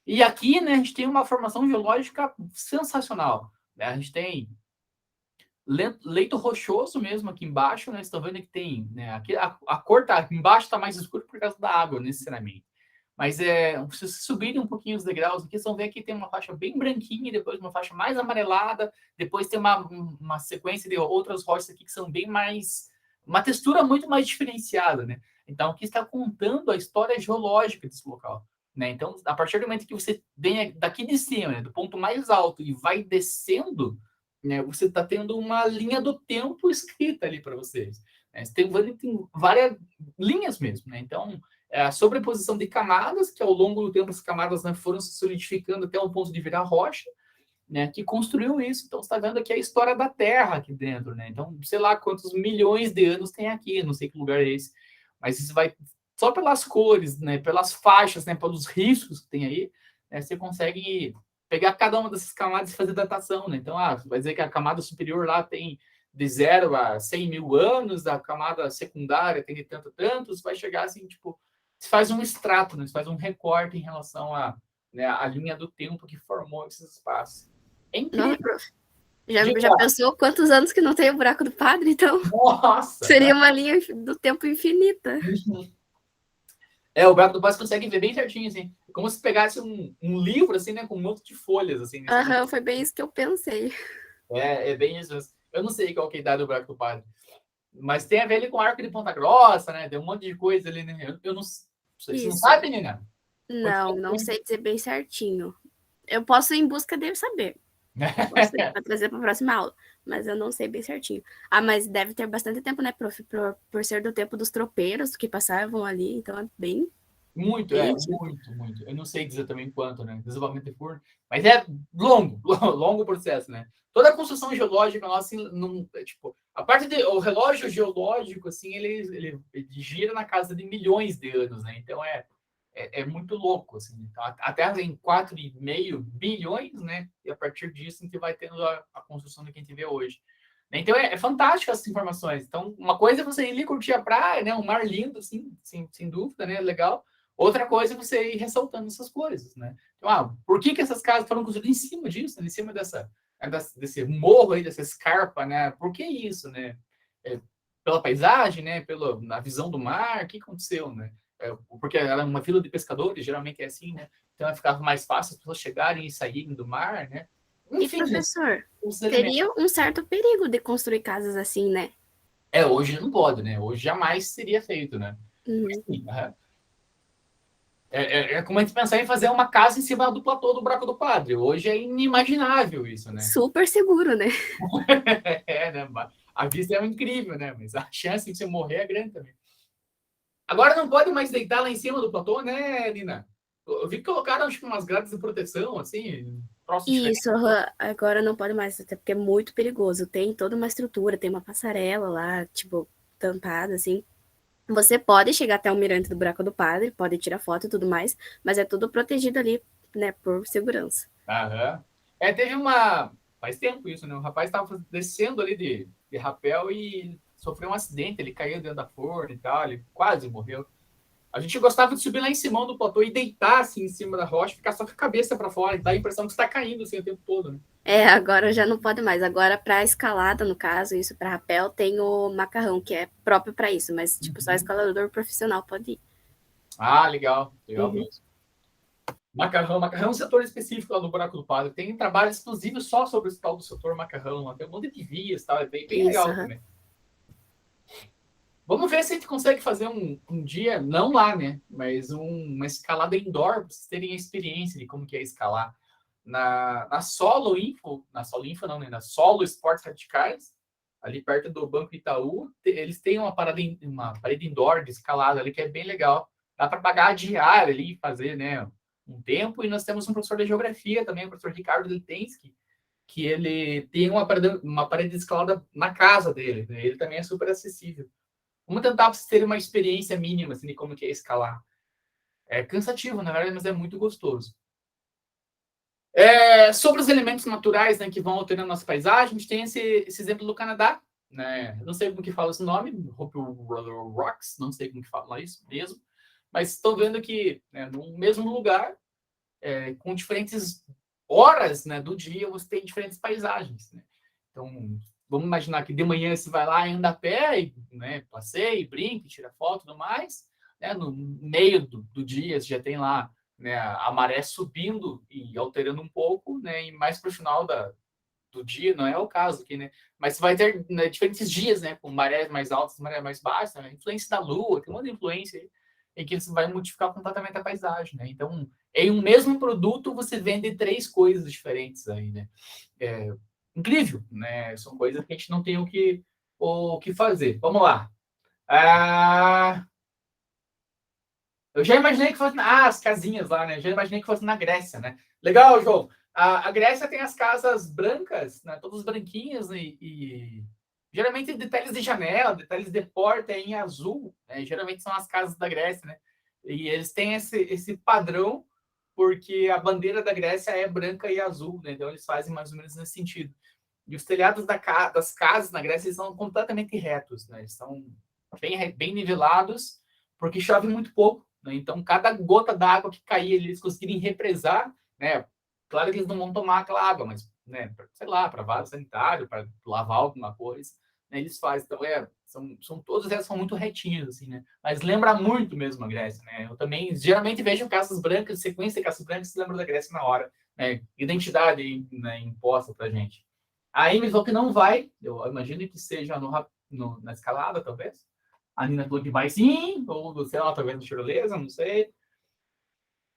S1: E aqui, né, a gente tem uma formação geológica sensacional, né? A gente tem leito rochoso mesmo aqui embaixo, né? Vocês estão vendo que tem, né? Aqui a cor tá aqui embaixo, está mais escura por causa da água, necessariamente. Mas se vocês subirem um pouquinho os degraus aqui, vocês vão ver que tem uma faixa bem branquinha, depois uma faixa mais amarelada, depois tem uma sequência de outras rochas aqui que são bem mais... uma textura muito mais diferenciada, né? Então, aqui está contando a história geológica desse local, né? Então, a partir do momento que você vem daqui de cima, né, do ponto mais alto, e vai descendo, né, você está tendo uma linha do tempo escrita ali para vocês, né? Você tem várias linhas mesmo, né? Então, a sobreposição de camadas, que ao longo do tempo as camadas, né, foram se solidificando até um ponto de virar rocha, né, que construiu isso. Então, você está vendo aqui a história da Terra aqui dentro, né? Então, sei lá quantos milhões de anos tem aqui, não sei que lugar é esse, mas isso vai só pelas cores, né, pelas faixas, né, pelos riscos que tem aí, né, você consegue pegar cada uma dessas camadas e fazer datação, né? Então, vai dizer que a camada superior lá tem de 0 a 100 mil anos, a camada secundária tem de tantos, vai chegar assim, tipo, se faz um extrato, né? Se faz um recorte em relação né, a linha do tempo que formou esses espaços. É incrível.
S3: Não, já pensou quantos anos que não tem o buraco do padre, então?
S1: Nossa!
S3: Seria uma linha do tempo infinita.
S1: O buraco do padre você consegue ver bem certinho, assim. Como se pegasse um livro, assim, né? Com um monte de folhas, assim.
S3: Foi bem isso que eu pensei.
S1: É bem isso. Eu não sei qual que é a idade do buraco do padre. Mas tem a ver ali com o Arco de Ponta Grossa, né? Tem um monte de coisa ali, né? Eu não sei. Você não sabe, menina?
S3: Não sei dizer bem certinho. Eu posso ir em busca dele saber. Para trazer para a próxima aula. Mas eu não sei bem certinho. Mas deve ter bastante tempo, né, prof? Por ser do tempo dos tropeiros que passavam ali. Então é bem...
S1: Muito. Muito. Eu não sei dizer também quanto, né? Desenvolvimento de forno. Mas é longo processo, né? Toda a construção geológica nossa, não, tipo, a parte o relógio geológico, assim, ele gira na casa de milhões de anos, né? Então é muito louco, assim. Então, a Terra tem 4,5 bilhões, né? E a partir disso a gente vai tendo a construção do que a gente vê hoje. Então é fantástico essas informações. Então, uma coisa é você ir ali curtir a praia, né? Um mar lindo, assim, sem dúvida, né? Legal. Outra coisa é você ir ressaltando essas coisas, né? Então, por que essas casas foram construídas em cima disso, né? Em cima desse morro aí, dessa escarpa, né? Por que isso, né? Pela paisagem, né? Na visão do mar, o que aconteceu, né? Porque era uma vila de pescadores, geralmente é assim, né? Então ficava mais fácil as pessoas chegarem e saírem do mar, né? Enfim,
S3: e, professor,
S1: os elementos.
S3: teria um certo perigo de construir casas assim, né?
S1: Hoje não pode, né? Hoje jamais seria feito, né? Sim, é como a gente pensar em fazer uma casa em cima do platô do Buraco do Padre. Hoje é inimaginável isso, né?
S3: Super seguro, né?
S1: Né? A vista é incrível, né? Mas a chance de você morrer é grande também. Agora não pode mais deitar lá em cima do platô, né, Nina? Eu vi que colocaram, acho que umas grades de proteção, assim, troços diferentes.
S3: Isso, agora não pode mais, até porque é muito perigoso. Tem toda uma estrutura, tem uma passarela lá, tipo, tampada, assim. Você pode chegar até o mirante do Buraco do Padre, pode tirar foto e tudo mais, mas é tudo protegido ali, né, por segurança.
S1: Aham. Teve uma... Faz tempo isso, né? O rapaz estava descendo ali de rapel e sofreu um acidente, ele caiu dentro da forna e tal, ele quase morreu. A gente gostava de subir lá em cima do platô e deitar assim em cima da rocha, ficar só com a cabeça para fora, e dá a impressão que está caindo assim o tempo todo, né?
S3: Agora já não pode mais. Agora, para escalada, no caso, isso para rapel, tem o macarrão, que é próprio para isso, mas tipo, só escalador profissional pode ir.
S1: Ah, legal mesmo. Macarrão é um setor específico lá no Buraco do Padre. Tem trabalho exclusivo só sobre esse tal do setor macarrão. Tem um monte de vias, tal, é bem legal também. Vamos ver se a gente consegue fazer um dia, não lá, né? Mas uma escalada indoor, para vocês terem a experiência de como que é escalar. Na Solo Info não, né? Na Solo Esportes Radicais, ali perto do Banco Itaú, eles têm uma parede indoor de escalada ali que é bem legal. Dá para pagar a diária ali, fazer, né, um tempo. E nós temos um professor de geografia também, o professor Ricardo Litensky, que ele tem uma parede de escalada na casa dele, né? Ele também é super acessível. Vamos tentar para vocês terem uma experiência mínima assim, de como que é escalar. É cansativo, na verdade, mas é muito gostoso. Sobre os elementos naturais, né, que vão alterando a nossa paisagem, a gente tem esse exemplo do Canadá, né? Eu não sei como que fala esse nome, Hope Rocks, não sei como que fala isso mesmo, mas estou vendo que, né, no mesmo lugar, com diferentes horas, né, do dia, você tem diferentes paisagens, né? Então, vamos imaginar que de manhã você vai lá e anda a pé, e, né, passeia, brinca, tira foto e tudo mais, né? No meio do dia você já tem lá, né, a maré subindo e alterando um pouco, né? E mais para o final do dia, não é o caso aqui, né? Mas você vai ter, né, diferentes dias, né? Com marés mais altas, marés mais baixas, né? Influência da lua, tem uma influência aí, em que você vai modificar completamente a paisagem, né? Então, em um mesmo produto, você vende 3 coisas diferentes aí, né? Incrível, né? São coisas que a gente não tem o que fazer. Vamos lá. Eu já imaginei que fosse... as casinhas lá, né? Eu já imaginei que fosse na Grécia, né? Legal, João. A Grécia tem as casas brancas, né? Todas branquinhas e geralmente detalhes de janela, detalhes de porta em azul, né? Geralmente são as casas da Grécia, né? E eles têm esse padrão porque a bandeira da Grécia é branca e azul, né? Então eles fazem mais ou menos nesse sentido. E os telhados das casas na Grécia eles são completamente retos, né? Eles são bem nivelados, porque chove muito pouco, né? Então, cada gota d'água que caía, eles conseguirem represar, né? Claro que eles não vão tomar aquela água, mas, né, sei lá, para vaso sanitário, para lavar alguma coisa, né, eles fazem. Então, todas elas são muito retinhas, assim, né? Mas lembra muito mesmo a Grécia, né? Eu também, geralmente, vejo casas brancas, sequência de casas brancas, e lembro da Grécia na hora, né? Identidade, né, imposta pra gente. A Amy falou que não vai, eu imagino que seja na escalada, talvez. A Nina falou que vai sim, ou sei lá, talvez no tirolesa, não sei.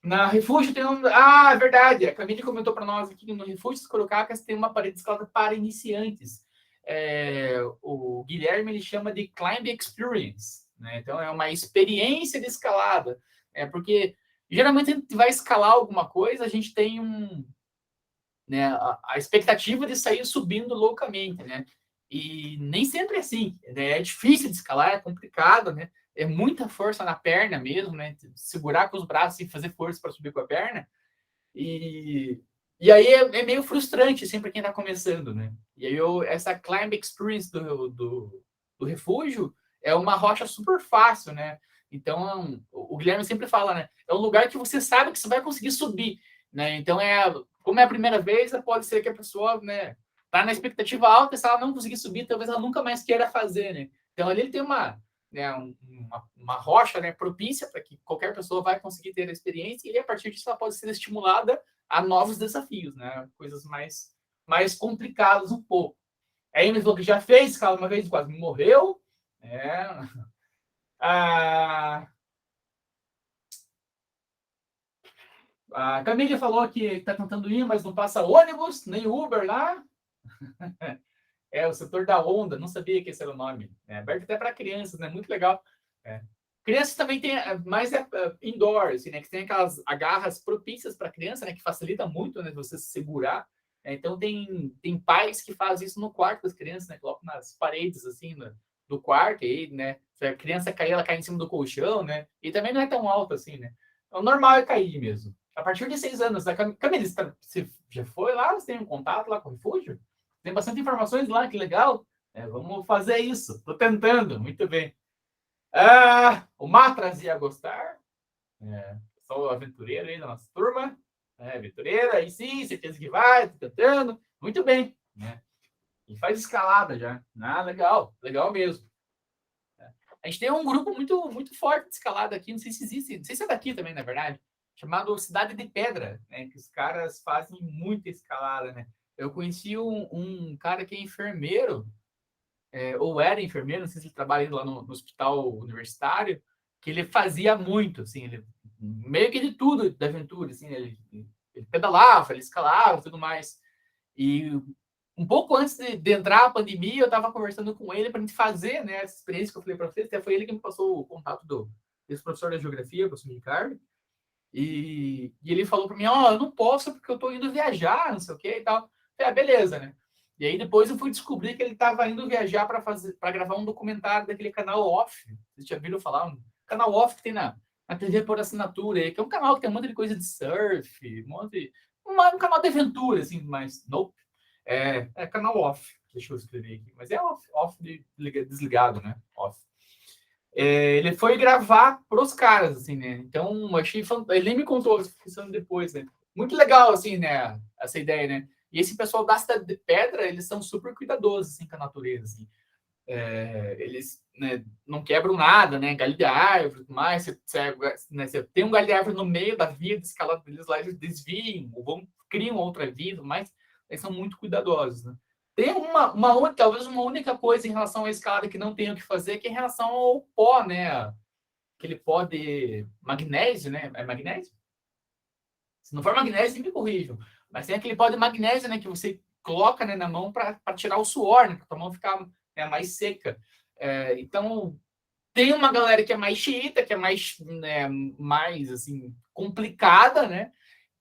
S1: Na Refúgio tem um... é verdade, a Camille comentou para nós aqui que no Refúgio Sorocabas tem uma parede de escalada para iniciantes. O Guilherme ele chama de Climb Experience, né? Então é uma experiência de escalada, porque geralmente a gente vai escalar alguma coisa, a gente tem né, a expectativa de sair subindo loucamente, né? E nem sempre é assim, né? É difícil de escalar, é complicado, né? É muita força na perna mesmo, né? Segurar com os braços e fazer força para subir com a perna. E aí é meio frustrante assim para quem está começando, né? E aí essa climb experience do refúgio é uma rocha super fácil, né? Então o Guilherme sempre fala, né? É um lugar que você sabe que você vai conseguir subir, né? Então como é a primeira vez, pode ser que a pessoa, né, tá na expectativa alta, se ela não conseguir subir, talvez ela nunca mais queira fazer, né? Então ali ele tem né, uma rocha, né, propícia para que qualquer pessoa vai conseguir ter a experiência e a partir disso ela pode ser estimulada a novos desafios, né? Coisas mais mais complicados um pouco. Aí ele falou que já fez escalada uma vez, quase morreu. A Camille falou que está tentando ir, mas não passa ônibus, nem Uber lá. O setor da onda, não sabia que esse era o nome. Aberto até para crianças, né? Muito legal. Crianças também tem mais indoor, assim, né? Que tem aquelas agarras propícias para criança, né? Que facilita muito, né? Você se segurar. Então tem pais que fazem isso no quarto das crianças, né? Colocam nas paredes, assim, do quarto, e aí, né? Se a criança cair, ela cai em cima do colchão, né? E também não é tão alto assim, né? O normal é cair mesmo. A partir de 6 anos, Camille, você já foi lá? Você tem um contato lá com o refúgio? Tem bastante informações lá, que legal. Vamos fazer isso. Estou tentando, muito bem. O Matras ia gostar. Sou aventureiro aí da nossa turma. Aventureira, aí sim, certeza que vai, tô tentando. Muito bem. E faz escalada já. Legal, legal mesmo. A gente tem um grupo muito, muito forte de escalada aqui, não sei se existe, não sei se é daqui também, na verdade, chamado Cidade de Pedra, né? Que os caras fazem muita escalada, né? Eu conheci um cara que é enfermeiro, ou era enfermeiro, não sei se ele trabalha lá no hospital universitário, que ele fazia muito, assim, ele, meio que de tudo da aventura, assim, ele pedalava, ele escalava, tudo mais. E um pouco antes de entrar a pandemia, eu estava conversando com ele para a gente fazer, né, essa experiência que eu falei para vocês. Até foi ele que me passou o contato desse professor da geografia, o professor Ricardo. E ele falou para mim: eu não posso porque eu estou indo viajar, não sei o que e tal. Eu falei, beleza, né? E aí depois eu fui descobrir que ele estava indo viajar para gravar um documentário daquele canal Off. Vocês já viram falar? Um canal Off que tem na TV por assinatura, que é um canal que tem um monte de coisa de surf, um canal de aventura, assim, mas nope. Canal Off. Deixa eu escrever aqui. Mas é off desligado, né? Off. Ele foi gravar pros caras, assim, né? Então, achei fantástico. Ele nem me contou isso depois, né? Muito legal, assim, né? Essa ideia, né? E esse pessoal da Cidade de Pedra, eles são super cuidadosos, assim, com a natureza, assim. Eles, né, não quebram nada, né? Galho de árvore, tudo mais. Você tem um galho de árvore no meio da via de escalada deles lá, eles desviam, ou criam outra via, mas eles são muito cuidadosos, né? Tem talvez uma única coisa em relação à escalada que não tem o que fazer, que é em relação ao pó, né? Aquele pó de magnésio, né? É magnésio? Se não for magnésio, me corrijam. Mas tem aquele pó de magnésio, né? Que você coloca, né, na mão para tirar o suor, né? Para a mão ficar, né, mais seca. Então, tem uma galera que é mais xiita, que é mais, né, mais assim, complicada, né?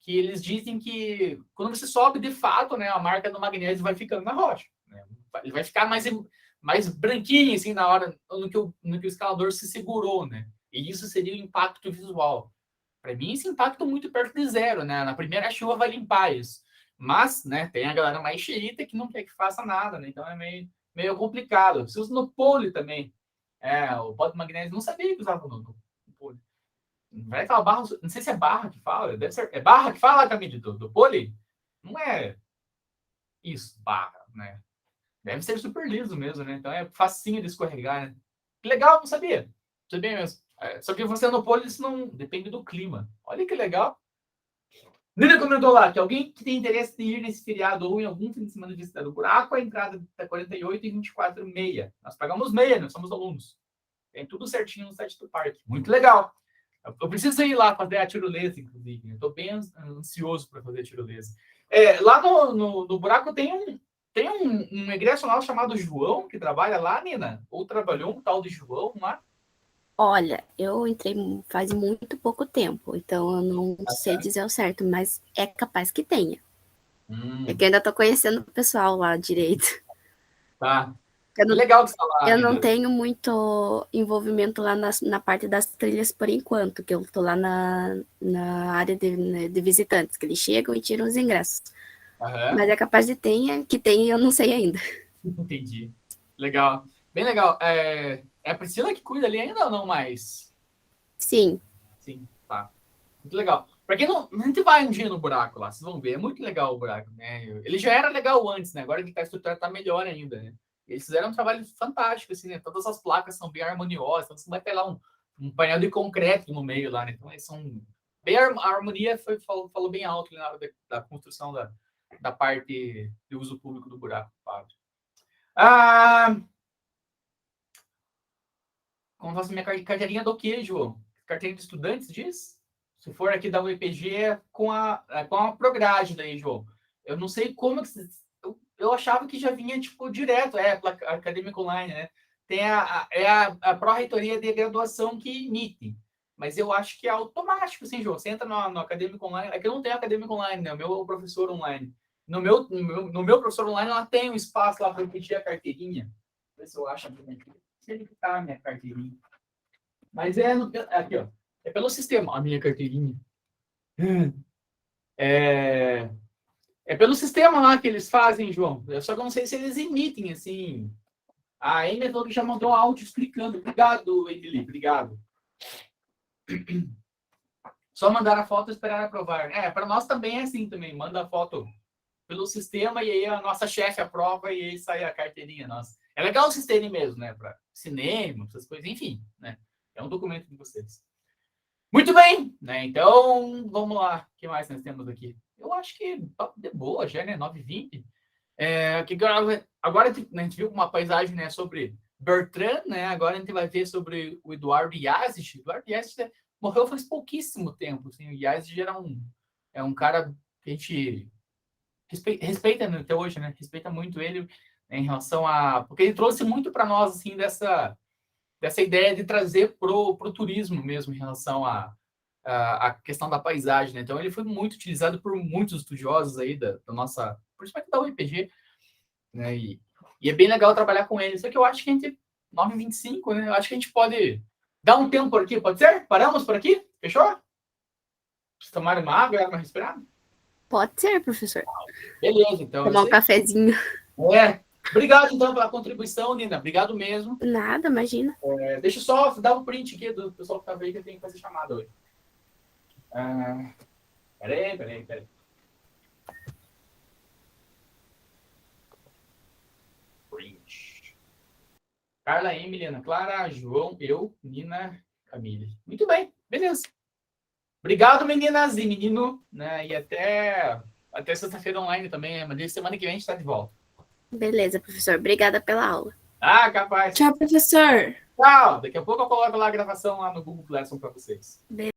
S1: Que eles dizem que quando você sobe de fato, né, a marca do magnésio vai ficando na rocha, né? Ele vai ficar mais branquinho, assim, na hora no que o escalador se segurou, né? E isso seria o impacto visual. Para mim, esse impacto é muito perto de zero, né? Na primeira chuva vai limpar isso. Mas, né, tem a galera mais xiita que não quer que faça nada, né? Então é meio complicado. Se usa no pole também. O pó de magnésio, não sabia que usava no pole. Vai aquela barra, não sei se é barra que fala, deve ser, é barra que fala, Camille, do pole? Não é isso, barra, né? Deve ser super liso mesmo, né? Então é facinho de escorregar, né? Que legal, não sabia. Sabia mesmo. Só que você no pole, isso não depende do clima. Olha que legal. Nina comentou lá que alguém que tem interesse em ir nesse feriado ou em algum fim de semana de cidade do buraco, a entrada é 48 e 24,6. Nós pagamos meia, nós somos alunos. Tem tudo certinho no site do parque. Muito legal. Eu preciso ir lá fazer a tirolesa, inclusive. Estou bem ansioso para fazer a tirolesa. Lá no buraco tem um egressional chamado João, que trabalha lá, Nina? Ou trabalhou um tal de João lá?
S3: Olha, eu entrei faz muito pouco tempo, então eu não sei dizer ao certo, mas é capaz que tenha. É que eu ainda estou conhecendo o pessoal lá direito.
S1: Tá. Legal que você tá lá.
S3: Eu não tenho muito envolvimento lá na parte das trilhas por enquanto, que eu estou lá na área de visitantes, que eles chegam e tiram os ingressos. Mas é capaz de que tenha e eu não sei ainda.
S1: Entendi. Legal. Bem legal. É a Priscila que cuida ali ainda ou não mais?
S3: Sim.
S1: Sim, tá. Muito legal. Para quem não... A gente vai um dia no buraco lá, vocês vão ver. É muito legal o buraco, né? Ele já era legal antes, né? Agora que tá estruturado, tá melhor ainda, né? Eles fizeram um trabalho fantástico, assim, né? Todas as placas são bem harmoniosas. Então, você vai ter lá um painel de concreto no meio lá, né? Então, eles são... Bem, a harmonia falou bem alto na hora da construção da parte de uso público do buraco pago. Como faço minha carteirinha do quê, João? Carteirinha de estudantes, diz? Se for aqui da UEPG, é com a Prograde daí, João. Eu não sei como... Eu achava que já vinha, tipo, direto, pela Acadêmica Online, né? Tem a Pró-Reitoria de Graduação que emite. Mas eu acho que é automático, assim, João. Você entra no Acadêmico Online... É que eu não tenho Acadêmico Online, né? O meu professor online. No meu professor online, ela tem um espaço lá para eu pedir a carteirinha. Ver se eu acho aqui. Onde que tá a minha carteirinha? Mas aqui, ó. É pelo sistema. A minha carteirinha. É pelo sistema lá que eles fazem, João. Eu só não sei se eles emitem, assim. A Amy falou que já mandou áudio explicando. Obrigado, Edili. Obrigado. Só mandar a foto e esperar aprovar. Para nós também é assim também. Manda a foto pelo sistema e aí a nossa chefe aprova e aí sai a carteirinha nossa. É legal vocês terem mesmo, né? Para cinema, essas coisas, enfim, né? É um documento de vocês. Muito bem, né? Então, vamos lá. O que mais nós temos aqui? Eu acho que de boa, já, né? 9h20. Agora a gente viu uma paisagem, né, sobre Bertrand, né? Agora a gente vai ver sobre o Eduardo Yazid. O Eduardo Yazid morreu faz pouquíssimo tempo. Assim, o Yazid é um cara que a gente respeita até hoje, né? Respeita muito ele, né, em relação a... Porque ele trouxe muito para nós, assim, dessa ideia de trazer pro turismo mesmo, em relação a questão da paisagem, né? Então, ele foi muito utilizado por muitos estudiosos aí da nossa... Principalmente da UEPG, né? E é bem legal trabalhar com ele. Só que eu acho que a gente... 9h25, né? Eu acho que a gente pode dar um tempo por aqui, pode ser? Paramos por aqui? Fechou? Vocês tomaram uma água e uma respirada?
S3: Pode ser, professor.
S1: Beleza, então.
S3: Tomar um cafezinho.
S1: Obrigado, então, pela contribuição, Nina. Obrigado mesmo.
S3: Nada, imagina.
S1: Deixa eu só dar um print aqui do pessoal que tá vendo que eu tenho que fazer chamada hoje. Peraí. Print. Carla, Emily, Ana Clara, João, eu, Nina, Camille. Muito bem, beleza. Obrigado, meninas e menino, né? E até sexta-feira online também, mas semana que vem a gente tá de volta.
S3: Beleza, professor. Obrigada pela aula.
S1: Capaz.
S4: Tchau, professor.
S1: Tchau. Daqui a pouco eu coloco lá a gravação lá no Google Classroom para vocês.